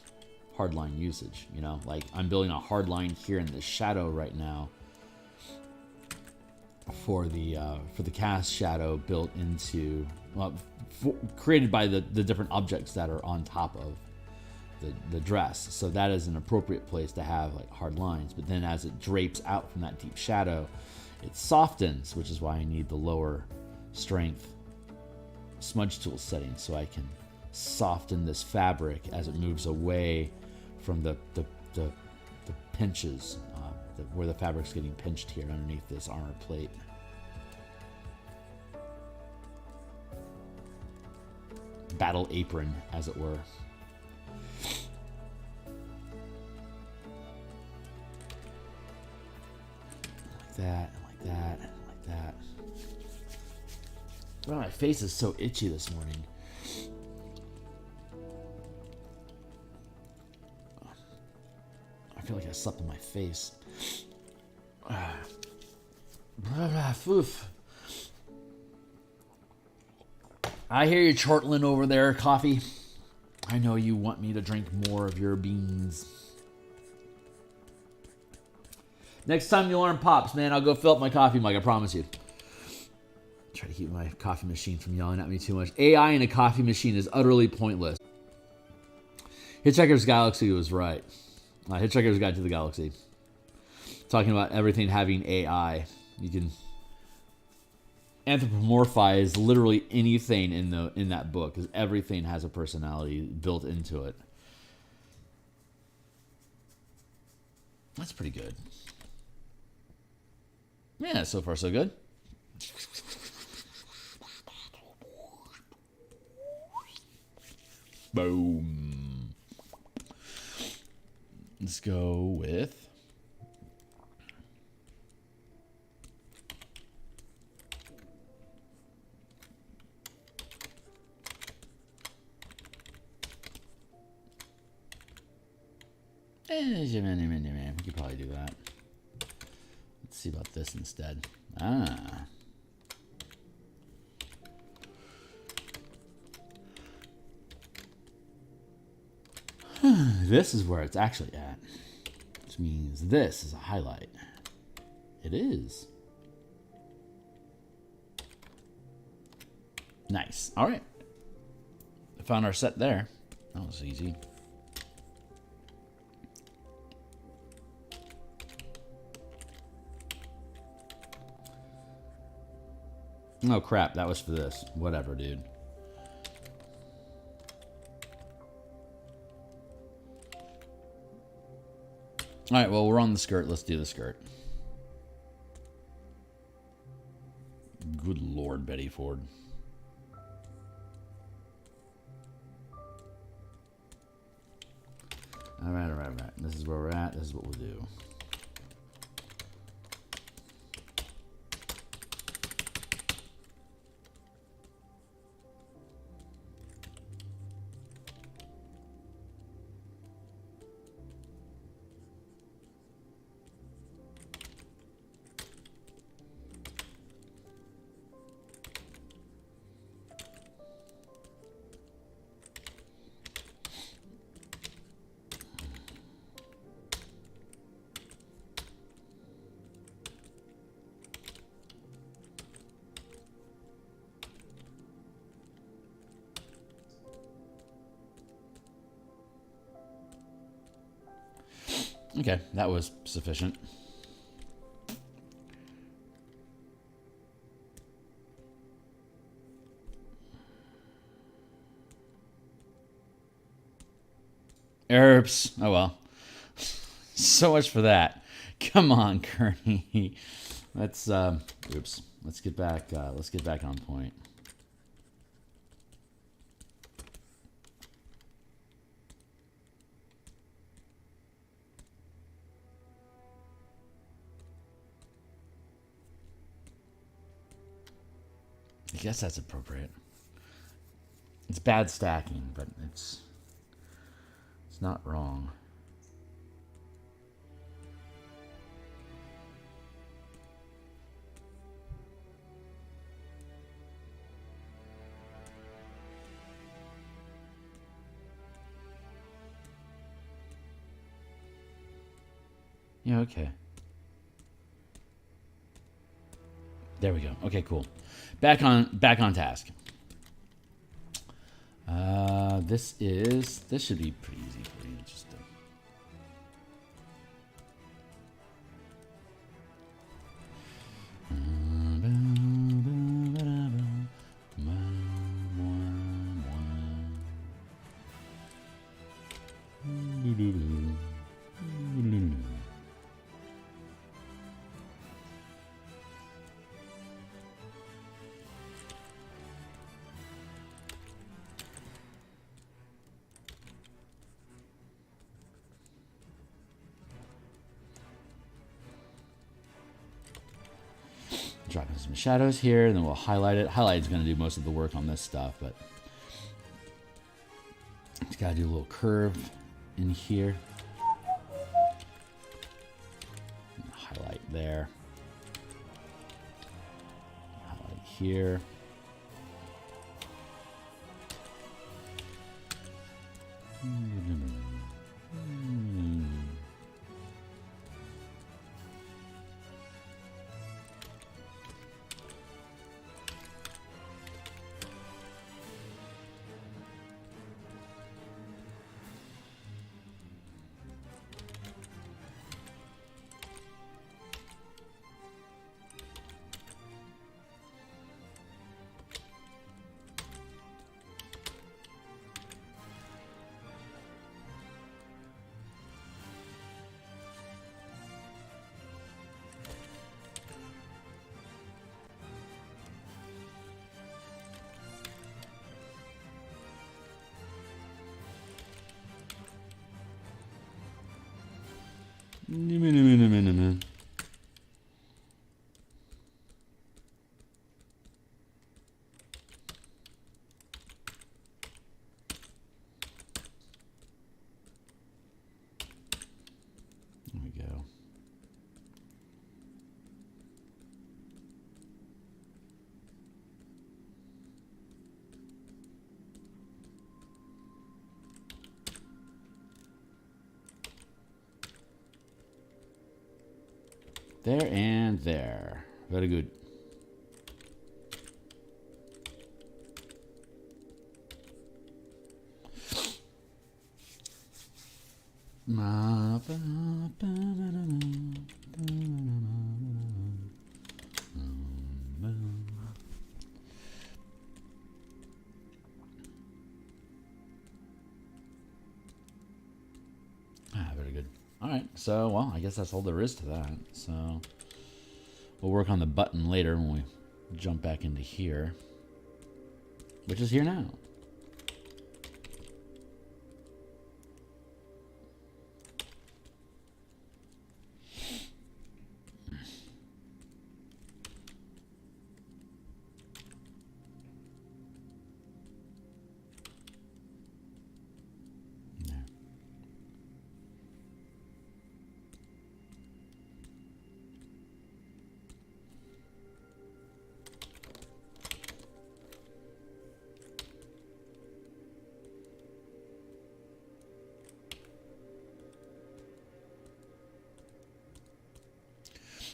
hardline usage. You know, like I'm building a hard line here in the shadow right now for the cast shadow built into, well, created by the different objects that are on top of the dress. So that is an appropriate place to have like hard lines. But then as it drapes out from that deep shadow, it softens, which is why I need the lower strength smudge tool setting, so I can soften this fabric as it moves away from the pinches, where the fabric's getting pinched here underneath this armor plate. Battle apron, as it were. Like that, like that, like that. Oh, my face is so itchy this morning. I feel like I slept in my face. I hear you chortling over there, coffee. I know you want me to drink more of your beans. Next time the alarm pops, man, I'll go fill up my coffee mug, I promise you. Try to keep my coffee machine from yelling at me too much. AI in a coffee machine is utterly pointless. Hitchhiker's Galaxy was right. Hitchhiker's Guide to the Galaxy. Talking about everything having AI. You can anthropomorphize literally anything in that book, because everything has a personality built into it. That's pretty good. Yeah, so far so good. Boom. Let's go with we could probably do that. Let's see about this instead. This is where it's actually at, which means this is a highlight. It is. Nice. All right. I found our set there. That was easy. Oh, crap. That was for this. Whatever, dude. All right, well, we're on the skirt. Let's do the skirt. Good Lord, Betty Ford. All right, all right, all right. This is where we're at. This is what we'll do. Okay, that was sufficient. Herbs. Oh well. So much for that. Come on, Kearney. Let's oops. Let's get back on point. I guess that's appropriate. It's bad stacking, but it's not wrong. Yeah, okay. There we go. Okay, cool. Back on task. This should be pretty easy for you. Just dropping some shadows here, and then we'll highlight it. Highlight is going to do most of the work on this stuff, but just got to do a little curve in here. Highlight there. Highlight here. There we go. There and there. Very good. Very good. All right, so, well, I guess that's all there is to that. So we'll work on the button later when we jump back into here, which is here now.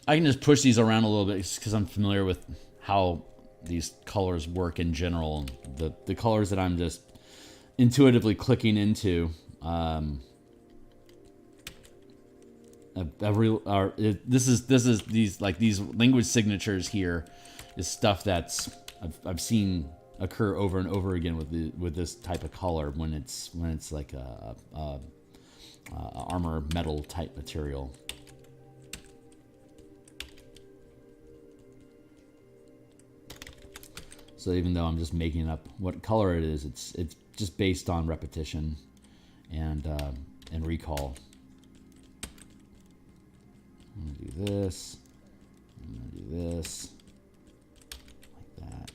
I can just push these around a little bit because I'm familiar with how these colors work in general. The colors that I'm just intuitively clicking into this is these language signatures here is stuff that's I've seen occur over and over again with this type of color when it's like a armor metal type material. So even though I'm just making up what color it is, it's just based on repetition and recall. I'm gonna do this. I'm gonna do this like that.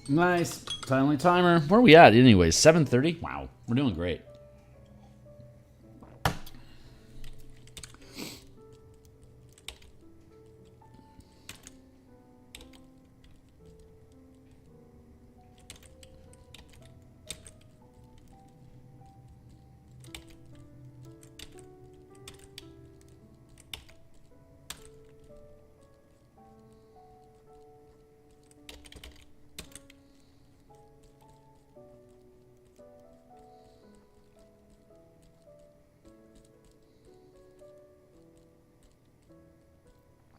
Nice. Timely timer. Where are we at anyways? 7:30? Wow. We're doing great.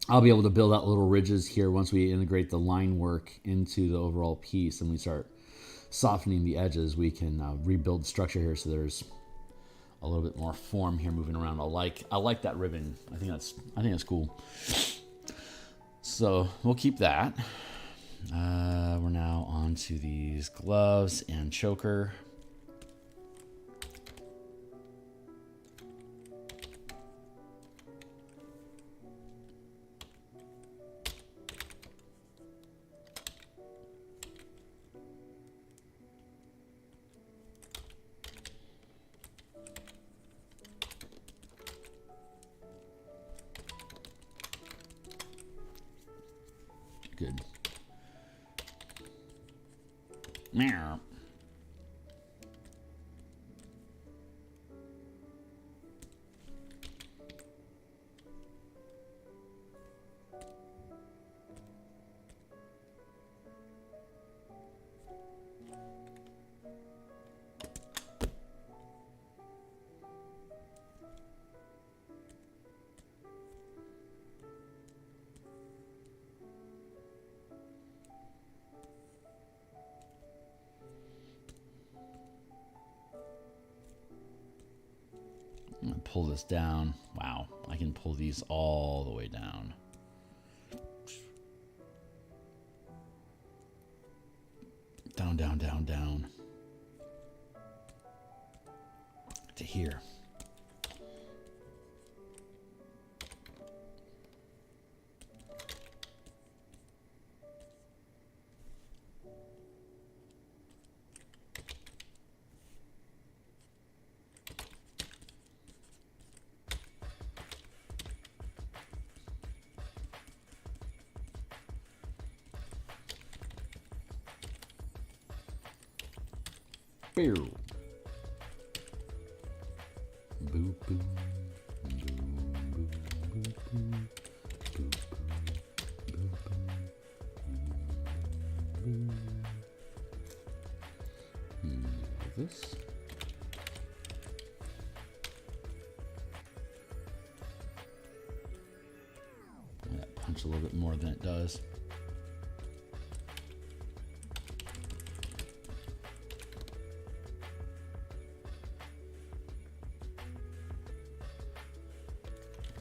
I'll be able to build out little ridges here once we integrate the line work into the overall piece and we start softening the edges. We can rebuild the structure here so there's a little bit more form here moving around. I like that ribbon. I think that's cool. So we'll keep that. We're now on to these gloves and choker. Good. Meow. I'm gonna pull this down. Wow, I can pull these all the way down. Down down, down, down, down. To here. Boop, boop, boop, this. That punch a little bit more than it does.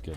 Good.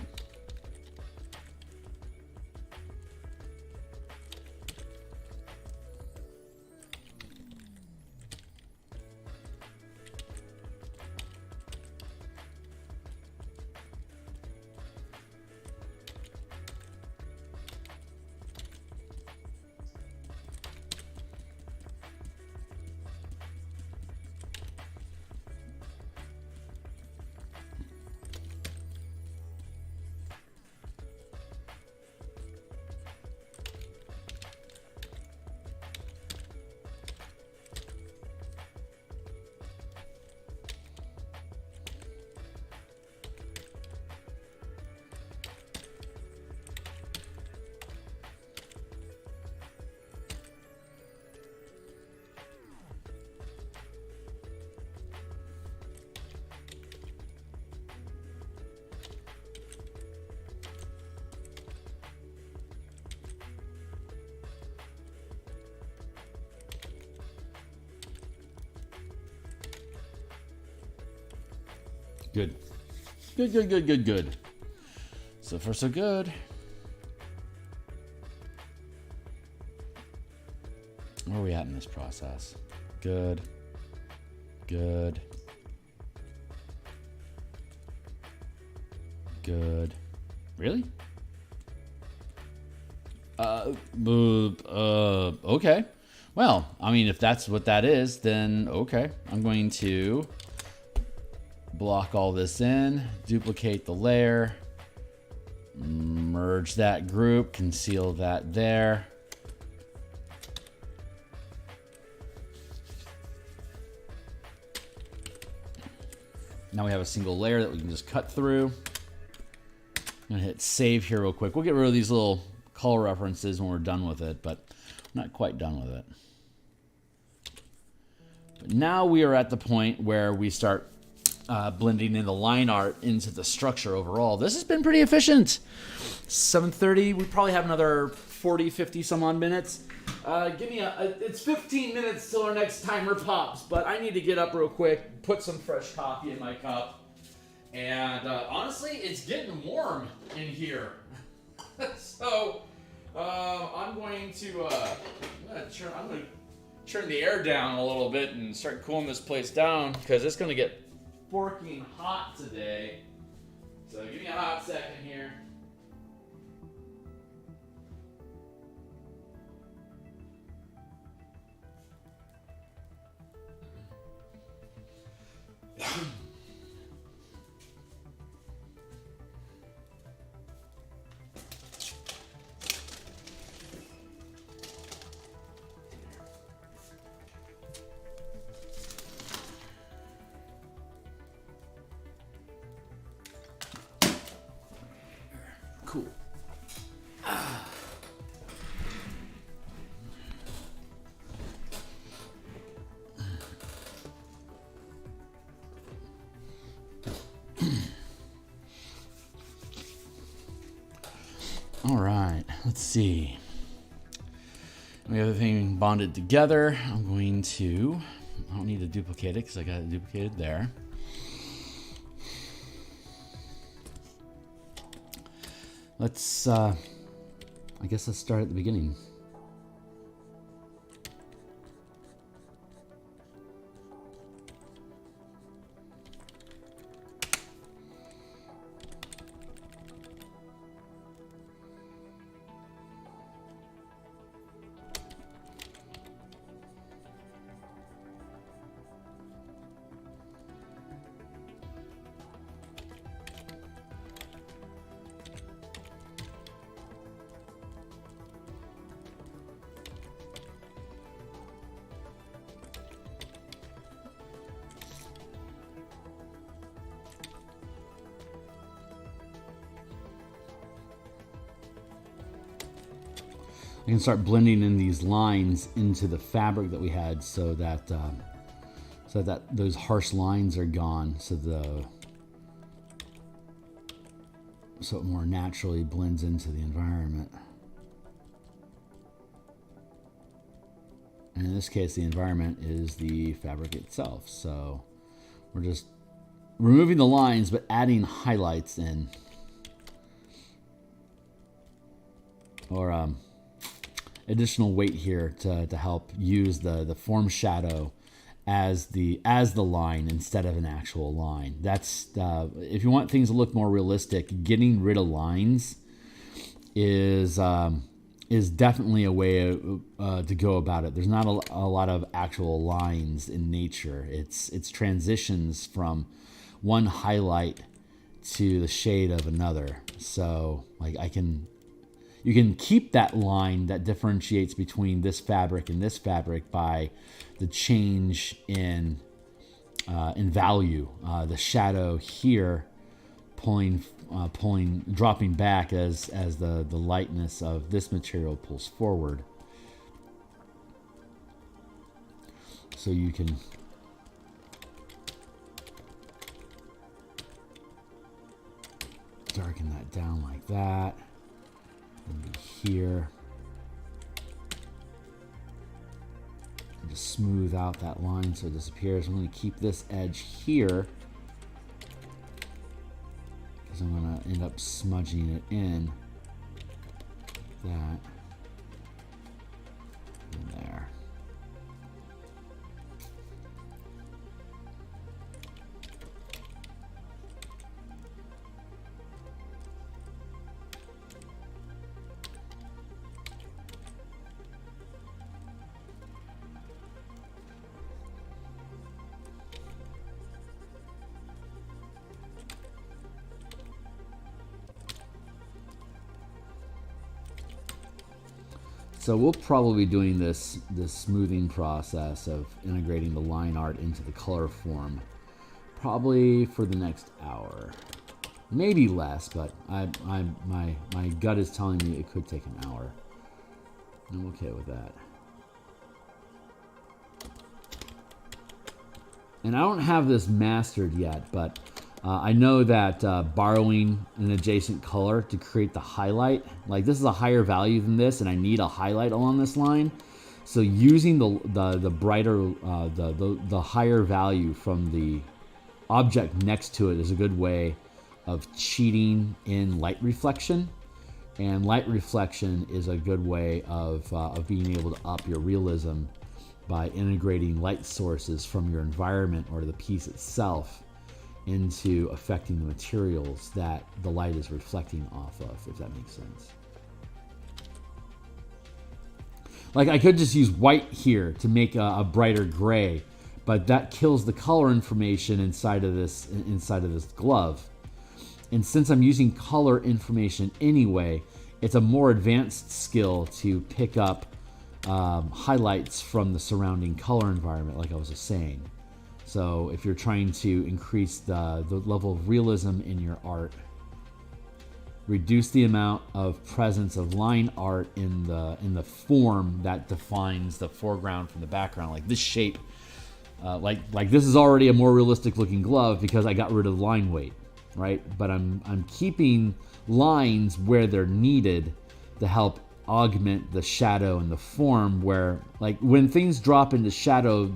Good. Good, good, good, good, good. So far, so good. Where are we at in this process? Good. Good. Good. Really? Okay. Well, I mean, if that's what that is, then okay. I'm going to block all this in, duplicate the layer, merge that group, conceal that there. Now we have a single layer that we can just cut through. I'm gonna hit save here real quick. We'll get rid of these little color references when we're done with it, but I'm not quite done with it. But now we are at the point where we start blending in the line art into the structure overall. This has been pretty efficient. 7:30, we probably have another 40, 50 some odd minutes. Give me it's 15 minutes till our next timer pops, but I need to get up real quick, put some fresh coffee in my cup. And honestly, it's getting warm in here. So I'm going to turn the air down a little bit and start cooling this place down because it's going to get forking hot today. So give me a hot second here. Cool. All right, let's see. We have everything bonded together. I'm going to, I don't need to duplicate it because I got it duplicated there. Let's, I guess let's start at the beginning. I can start blending in these lines into the fabric that we had, so that those harsh lines are gone, so it more naturally blends into the environment. And in this case, the environment is the fabric itself. So we're just removing the lines, but adding highlights in, or additional weight here to help use the form shadow as the line instead of an actual line. That's if you want things to look more realistic, getting rid of lines is definitely a way to go about it. There's not a lot of actual lines in nature. It's transitions from one highlight to the shade of another. So like you can keep that line that differentiates between this fabric and this fabric by the change in value. The shadow here dropping back as the lightness of this material pulls forward. So you can darken that down like that. Maybe here. And just smooth out that line so it disappears. I'm going to keep this edge here, because I'm going to end up smudging it in. That. And there. So we'll probably be doing this smoothing process of integrating the line art into the color form probably for the next hour, maybe less, but my gut is telling me it could take an hour. I'm okay with that. And I don't have this mastered yet, but I know that borrowing an adjacent color to create the highlight, like this is a higher value than this, and I need a highlight along this line. So using the brighter, the higher value from the object next to it is a good way of cheating in light reflection. And light reflection is a good way of being able to up your realism by integrating light sources from your environment or the piece itself into affecting the materials that the light is reflecting off of, if that makes sense. Like I could just use white here to make a brighter gray, but that kills the color information inside of this glove. And since I'm using color information anyway, it's a more advanced skill to pick up highlights from the surrounding color environment, like I was just saying. So if you're trying to increase the level of realism in your art, reduce the amount of presence of line art in the form that defines the foreground from the background. Like this shape, like this is already a more realistic looking glove because I got rid of line weight, right? But I'm keeping lines where they're needed to help augment the shadow and the form, where like when things drop into shadow,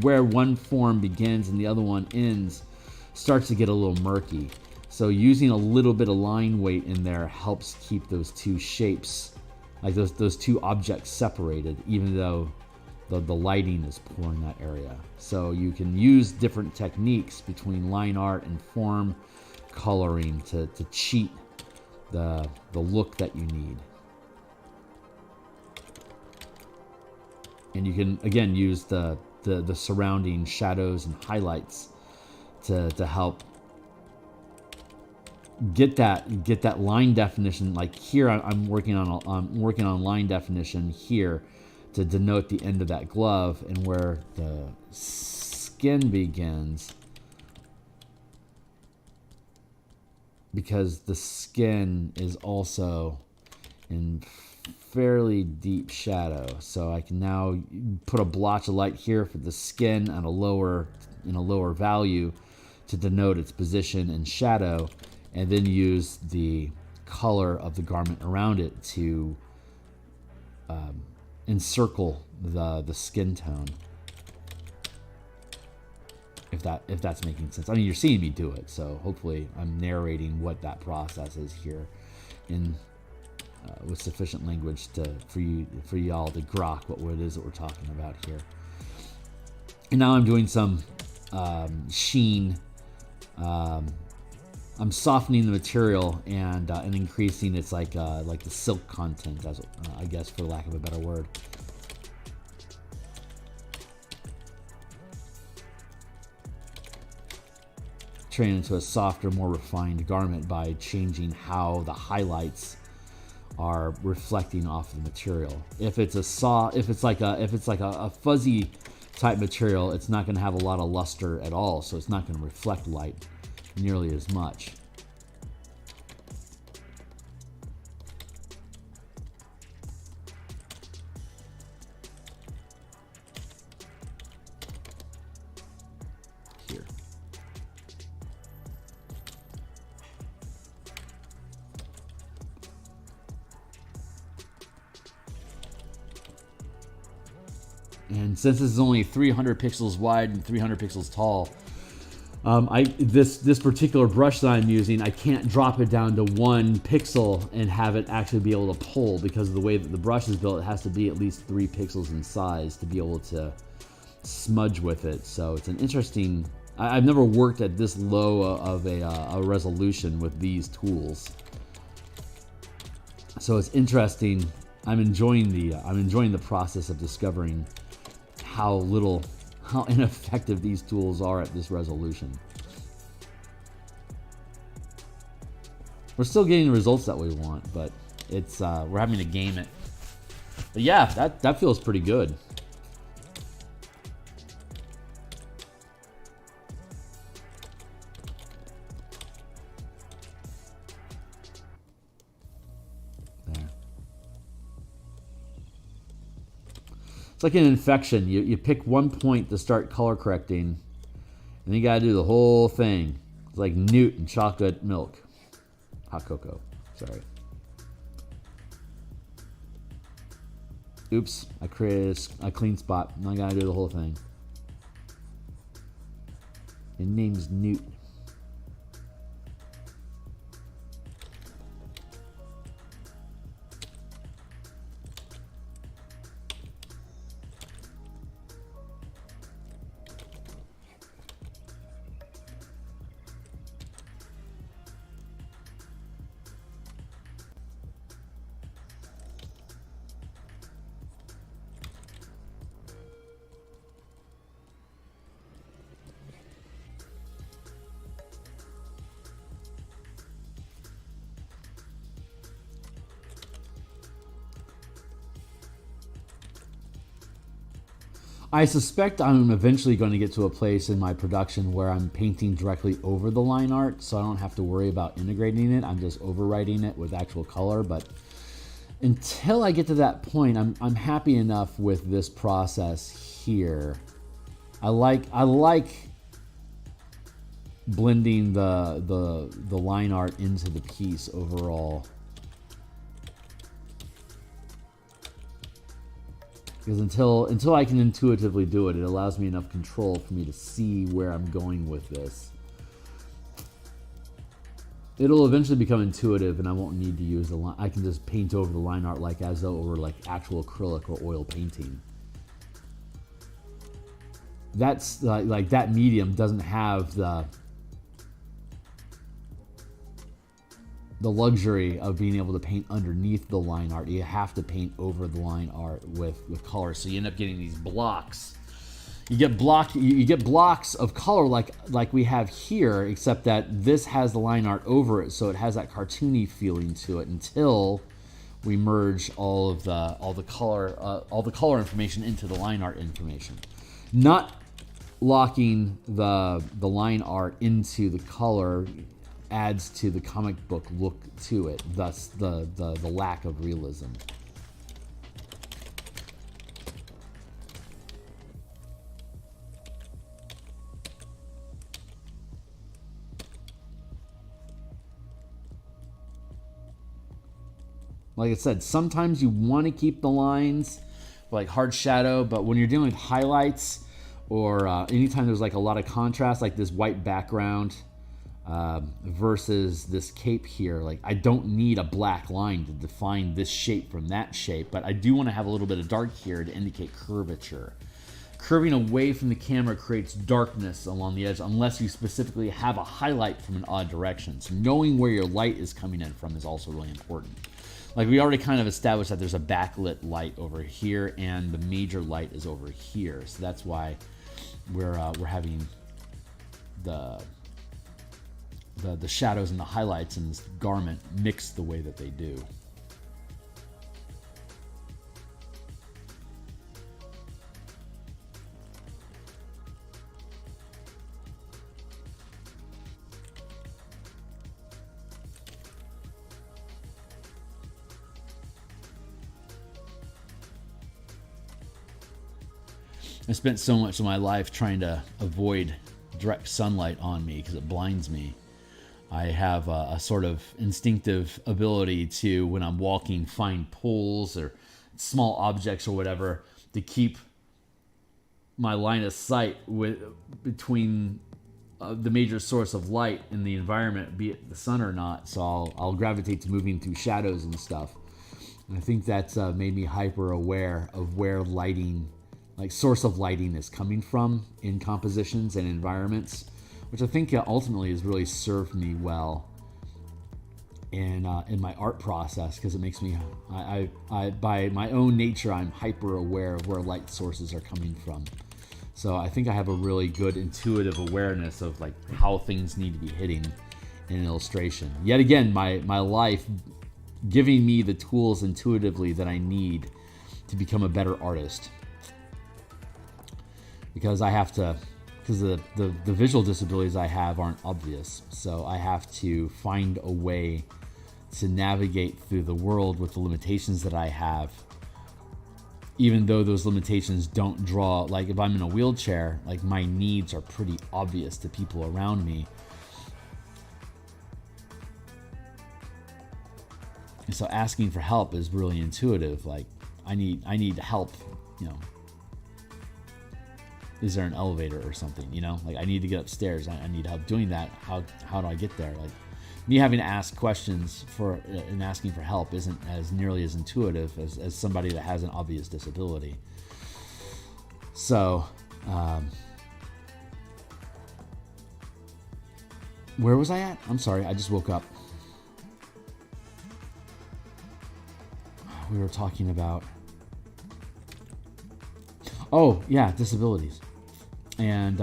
where one form begins and the other one ends starts to get a little murky. So using a little bit of line weight in there helps keep those two shapes, like those two objects separated, even though the lighting is poor in that area. So you can use different techniques between line art and form coloring to cheat the look that you need. And you can again use the surrounding shadows and highlights to help get that line definition. Like here, I'm working on line definition here to denote the end of that glove, and where the skin begins, because the skin is also in fairly deep shadow. So I can now put a blotch of light here for the skin at a lower value to denote its position in shadow, and then use the color of the garment around it to encircle the skin tone. If that's making sense. I mean, you're seeing me do it, so hopefully I'm narrating what that process is here in with sufficient language for y'all to grok what it is that we're talking about here. And now I'm doing some sheen. I'm softening the material and increasing its like the silk content, as I guess, for lack of a better word. Turning into a softer, more refined garment by changing how the highlights are reflecting off the material. If it's like a fuzzy type material, it's not going to have a lot of luster at all, so it's not going to reflect light nearly as much. Here. And since this is only 300 pixels wide and 300 pixels tall, this particular brush that I'm using, I can't drop it down to 1 pixel and have it actually be able to pull, because of the way that the brush is built. It has to be at least 3 pixels in size to be able to smudge with it. So it's an interesting. I've never worked at this low of a resolution with these tools. So it's interesting. I'm enjoying the process of discovering how ineffective these tools are at this resolution. We're still getting the results that we want, but it's we're having to game it. But yeah, that feels pretty good. It's like an infection. You pick one point to start color correcting, and you gotta do the whole thing. It's like Newt and chocolate milk. Hot cocoa, sorry. Oops, I created a clean spot. Now I gotta do the whole thing. Your name's Newt. I suspect I'm eventually going to get to a place in my production where I'm painting directly over the line art, so I don't have to worry about integrating it. I'm just overwriting it with actual color. But until I get to that point, I'm happy enough with this process here. I like blending the line art into the piece overall. Because until I can intuitively do it, it allows me enough control for me to see where I'm going with this. It'll eventually become intuitive, and I won't need to use the line. I can just paint over the line art like as though it were like actual acrylic or oil painting. That's like that medium doesn't have the luxury of being able to paint underneath the line art. You have to paint over the line art with color, so you end up getting these blocks. You get blocks of color like we have here, except that this has the line art over it, so it has that cartoony feeling to it until we merge all the color information into the line art information. Not locking the line art into the color adds to the comic book look to it, thus the lack of realism. Like I said, sometimes you want to keep the lines like hard shadow, but when you're dealing with highlights or anytime there's like a lot of contrast, like this white background versus this cape here, like I don't need a black line to define this shape from that shape, but I do want to have a little bit of dark here to indicate curvature. Curving away from the camera creates darkness along the edge unless you specifically have a highlight from an odd direction. So knowing where your light is coming in from is also really important. Like we already kind of established that there's a backlit light over here and the major light is over here. So that's why we're having the shadows and the highlights in this garment mix the way that they do. I spent so much of my life trying to avoid direct sunlight on me because it blinds me. I have a sort of instinctive ability to, when I'm walking, find poles or small objects or whatever to keep my line of sight between the major source of light in the environment, be it the sun or not. So I'll gravitate to moving through shadows and stuff. And I think that's made me hyper aware of where lighting, like source of lighting, is coming from in compositions and environments, which I think ultimately has really served me well in my art process, because it makes me, I by my own nature, I'm hyper aware of where light sources are coming from. So I think I have a really good intuitive awareness of like how things need to be hitting in an illustration. Yet again, my life giving me the tools intuitively that I need to become a better artist. Because I have to, because the visual disabilities I have aren't obvious. So I have to find a way to navigate through the world with the limitations that I have, even though those limitations don't draw, like if I'm in a wheelchair, like my needs are pretty obvious to people around me. And so asking for help is really intuitive. Like I need help, you know. Is there an elevator or something, you know? Like I need to get upstairs. I need help doing that. How do I get there? Like me having to ask questions for and asking for help isn't as nearly as intuitive as somebody that has an obvious disability. So, where was I at? I'm sorry, I just woke up. We were talking about, oh yeah, disabilities, and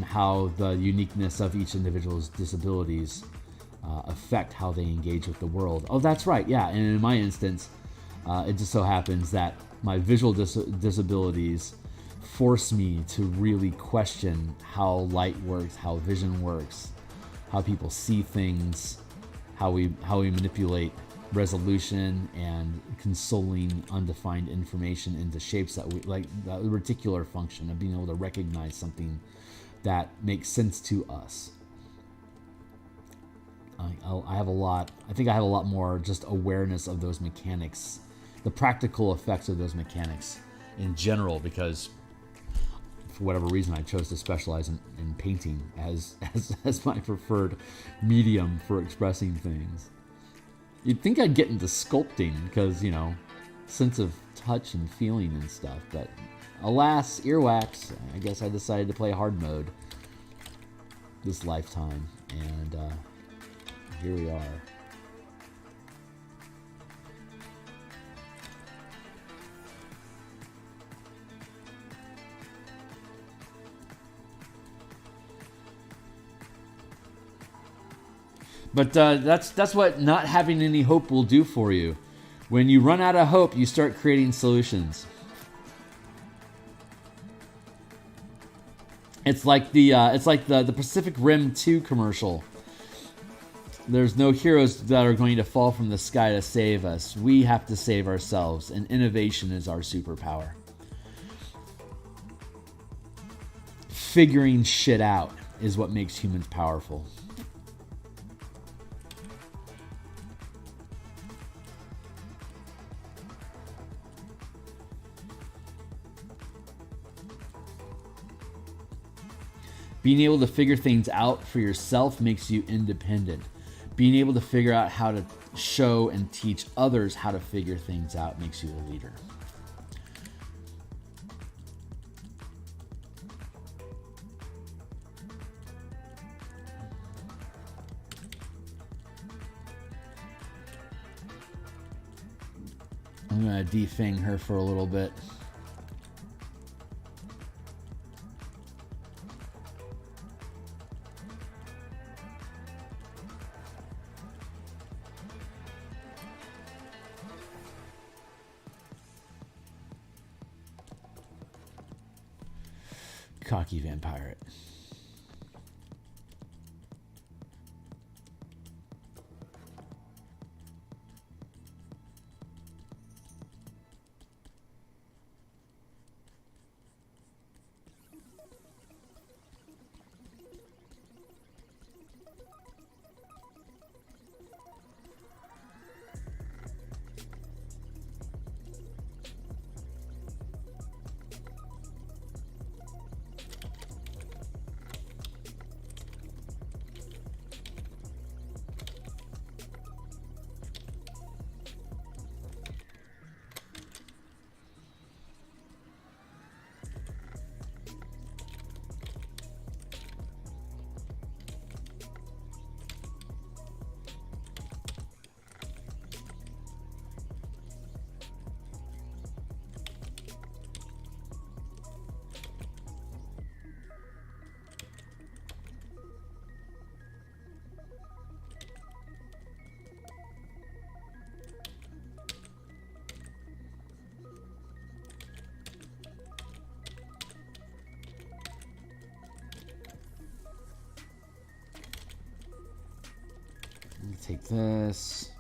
how the uniqueness of each individual's disabilities affect how they engage with the world. Oh, that's right, yeah. And in my instance, it just so happens that my visual disabilities force me to really question how light works, how vision works, how people see things, how we manipulate resolution and consoling undefined information into shapes that we like, the reticular function of being able to recognize something that makes sense to us. I think I have a lot more just awareness of those mechanics, the practical effects of those mechanics in general, because for whatever reason I chose to specialize in painting as my preferred medium for expressing things. You'd think I'd get into sculpting because, you know, sense of touch and feeling and stuff, but alas, earwax, I guess I decided to play hard mode this lifetime, and here we are. But that's what not having any hope will do for you. When you run out of hope, you start creating solutions. It's like the Pacific Rim 2 commercial. There's no heroes that are going to fall from the sky to save us. We have to save ourselves, and innovation is our superpower. Figuring shit out is what makes humans powerful. Being able to figure things out for yourself makes you independent. Being able to figure out how to show and teach others how to figure things out makes you a leader. I'm going to defang her for a little bit. Cocky vampire. Take this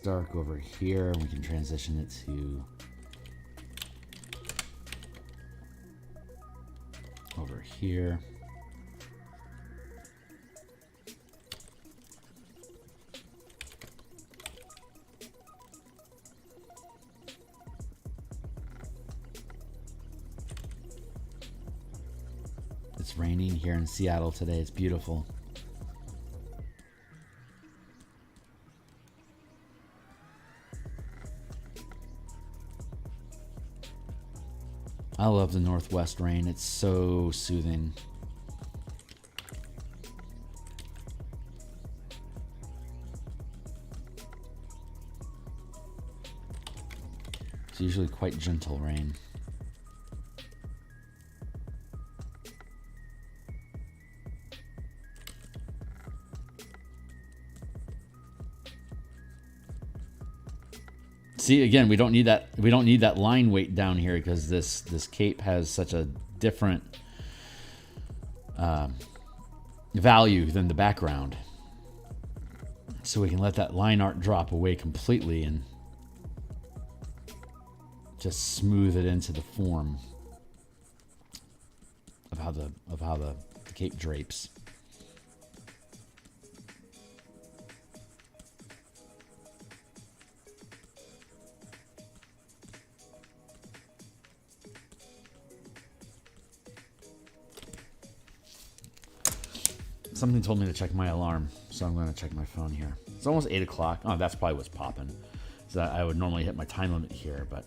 dark over here, and we can transition it to over here. It's raining here in Seattle today. It's beautiful. I love the northwest rain. It's so soothing. It's usually quite gentle rain. See, again, we don't need that. We don't need that line weight down here because this cape has such a different value than the background. So we can let that line art drop away completely and just smooth it into the form of how the cape drapes. Something told me to check my alarm, so I'm going to check my phone here. It's almost 8 o'clock. Oh, that's probably what's popping. So I would normally hit my time limit here, but...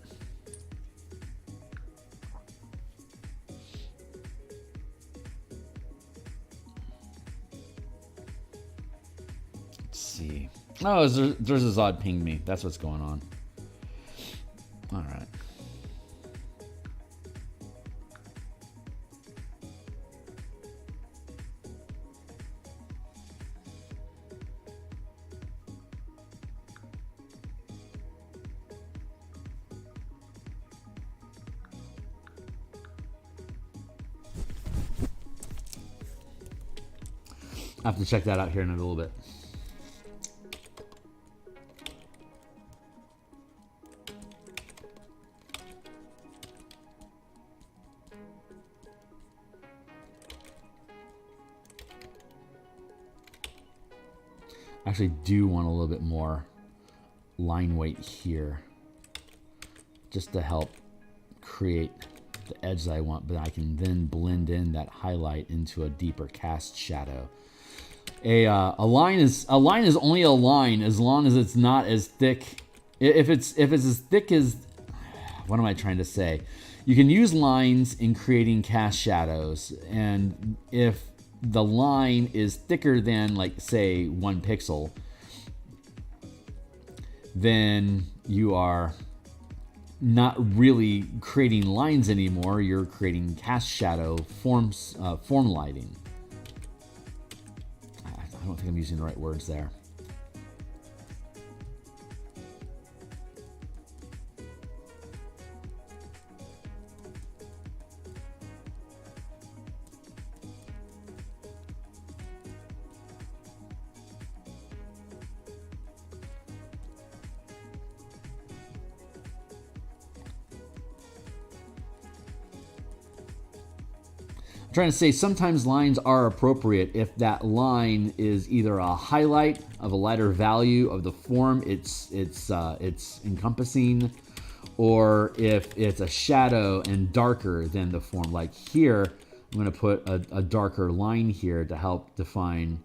Let's see. Oh, there's a Zod pinged me. That's what's going on. All right. I have to check that out here in a little bit. I actually do want a little bit more line weight here just to help create the edge that I want, but I can then blend in that highlight into a deeper cast shadow. A line is only a line as long as it's not as thick. If it's as thick as, what am I trying to say? You can use lines in creating cast shadows, and if the line is thicker than, like, say 1 pixel, then you are not really creating lines anymore. You're creating cast shadow form lighting. I don't think I'm using the right words there. Trying to say sometimes lines are appropriate if that line is either a highlight of a lighter value of the form it's encompassing, or if it's a shadow and darker than the form. Like here, I'm going to put a darker line here to help define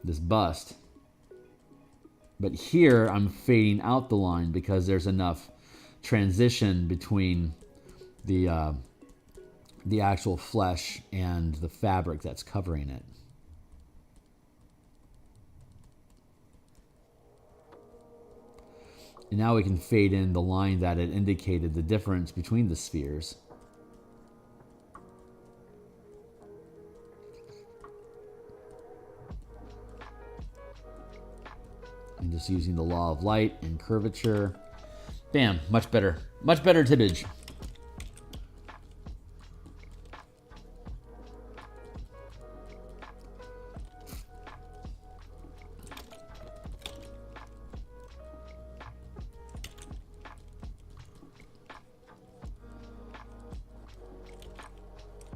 this bust. But here I'm fading out the line because there's enough transition between the actual flesh and the fabric that's covering it. And now we can fade in the line that it indicated the difference between the spheres. And just using the law of light and curvature. Bam, much better. Much better tippage.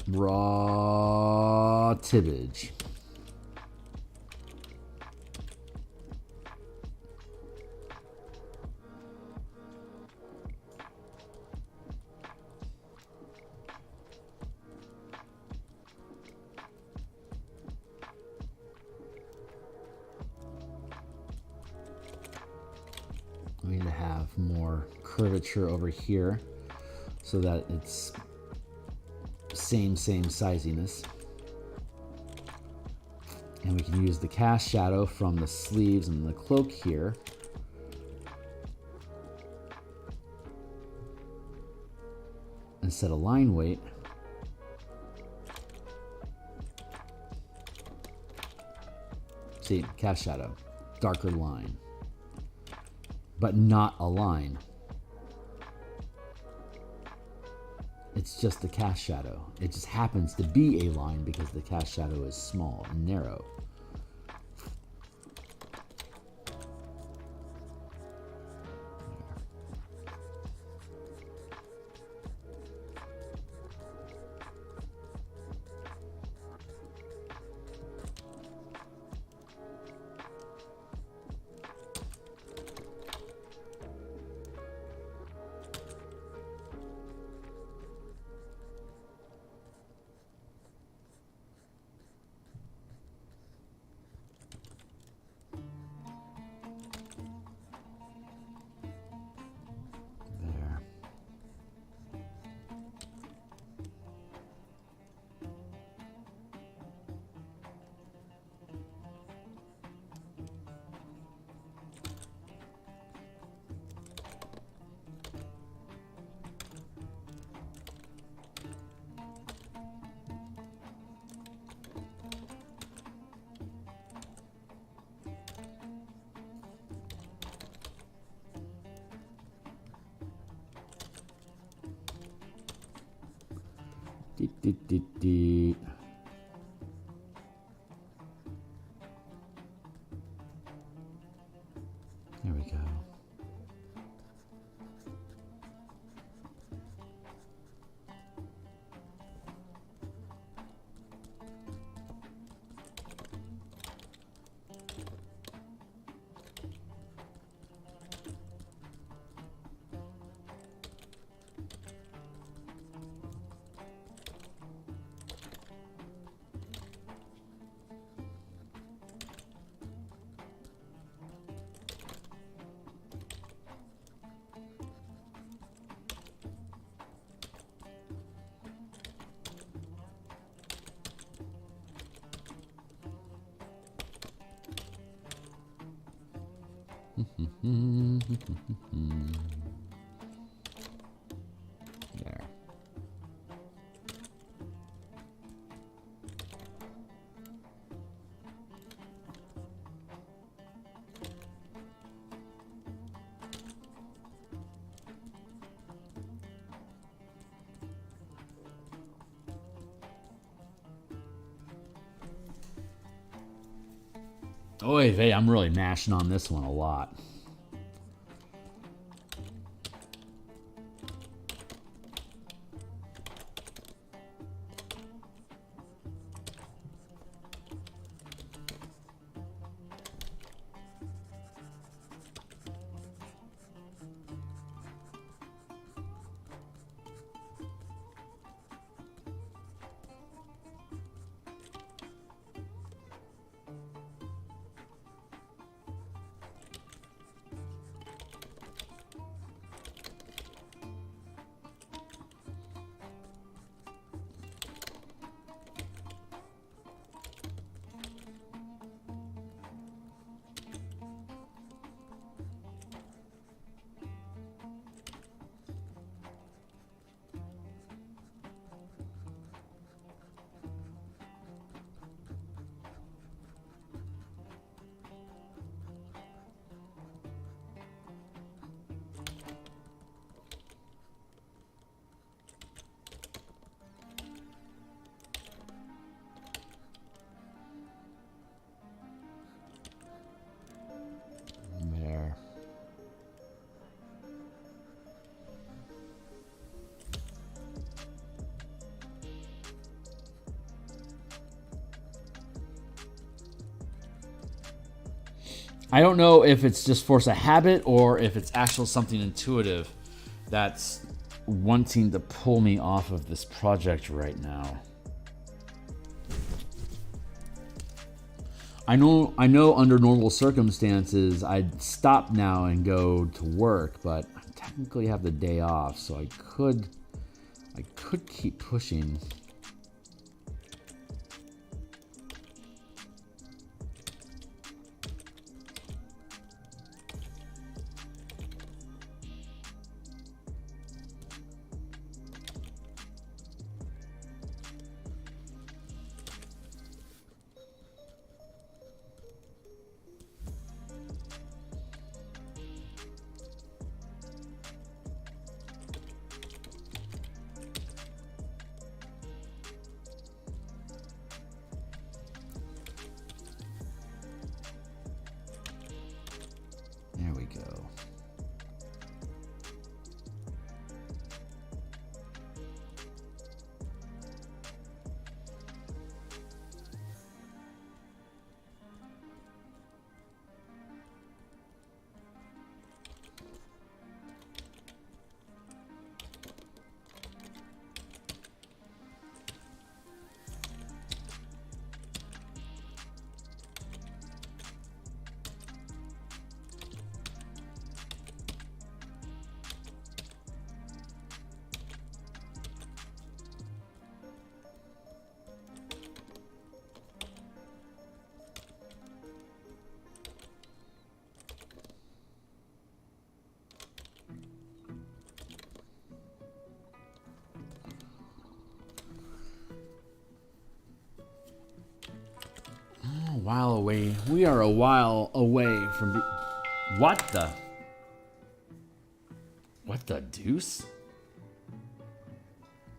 Raw tippage. We need to have more curvature over here so that it's same siziness. And we can use the cast shadow from the sleeves and the cloak here. And set a line weight. See, cast shadow, darker line, but not a line. It's just the cast shadow. It just happens to be a line because the cast shadow is small and narrow. There we go. There. Oy vey, I'm really mashing on this one a lot. I don't know if it's just force of habit or if it's actual something intuitive that's wanting to pull me off of this project right now. I know under normal circumstances I'd stop now and go to work, but I technically have the day off, so I could keep pushing. There we go. While away. We are a while away from the... What the deuce?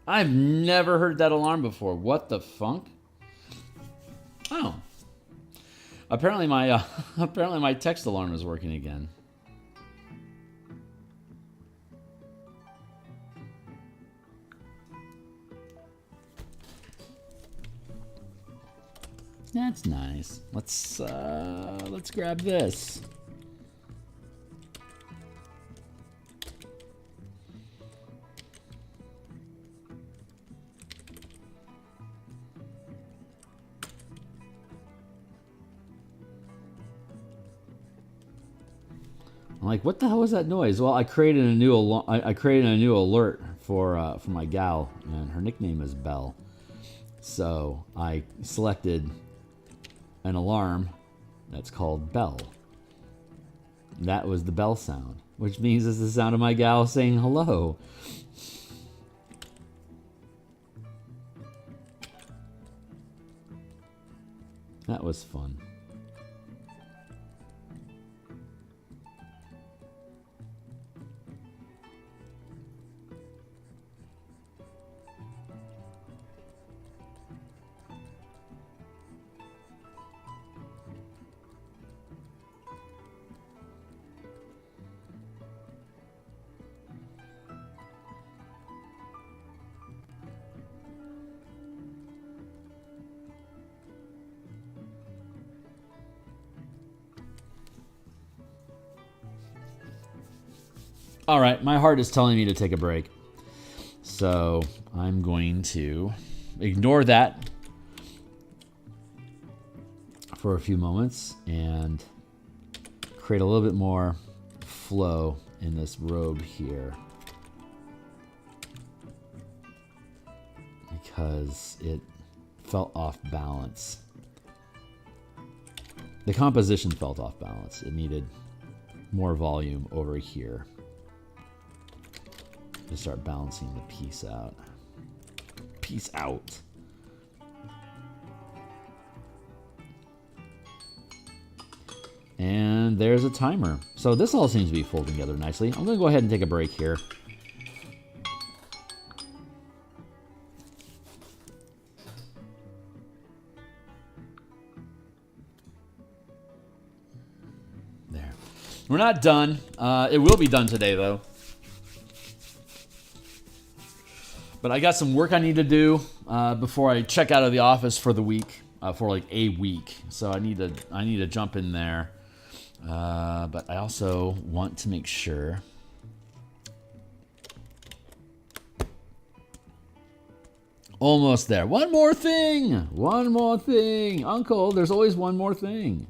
I've never heard that alarm before. What the funk? Oh. Apparently my text alarm is working again. That's nice. Let's grab this. I'm like, what the hell was that noise? Well, I created a new alert for my gal, and her nickname is Belle. So I selected an alarm that's called Bell. That was the bell sound. which means it's the sound of my gal saying hello. That was fun. All right, my heart is telling me to take a break. So I'm going to ignore that for a few moments and create a little bit more flow in this robe here, because it felt off balance. The composition felt off balance. It needed more volume over here to start balancing the piece out. Peace out. And there's a timer. So this all seems to be folding together nicely. I'm going to go ahead and take a break here. There. We're not done. It will be done today, though. But I got some work I need to do before I check out of the office for the week, for like a week. So I need to jump in there. But I also want to make sure. Almost there. One more thing. One more thing. Uncle, there's always one more thing.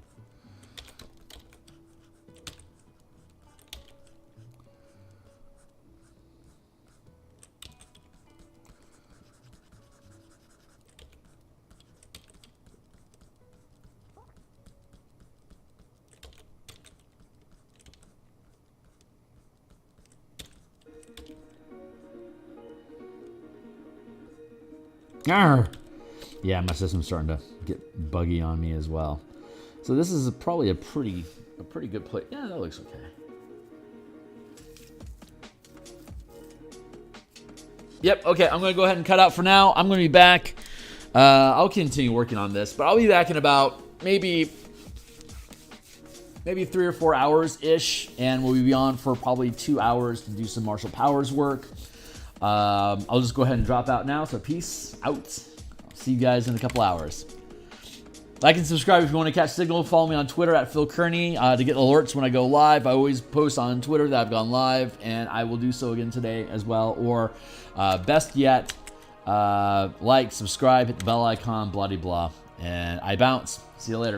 Arr. Yeah, my system's starting to get buggy on me as well. So this is probably a pretty good play. Yeah, that looks okay. Yep, okay, I'm going to go ahead and cut out for now. I'm going to be back. I'll continue working on this, but I'll be back in about maybe 3 or 4 hours-ish, and we'll be on for probably 2 hours to do some martial powers work. I'll just go ahead and drop out now, so peace out. I'll see you guys in a couple hours. Like and subscribe if you want to catch signal. Follow me on Twitter at Phil Kearney to get alerts when I go live. I always post on Twitter that I've gone live, and I will do so again today as well. Or best yet, like, subscribe, hit the bell icon, blah, blah, blah. And I bounce. See you later.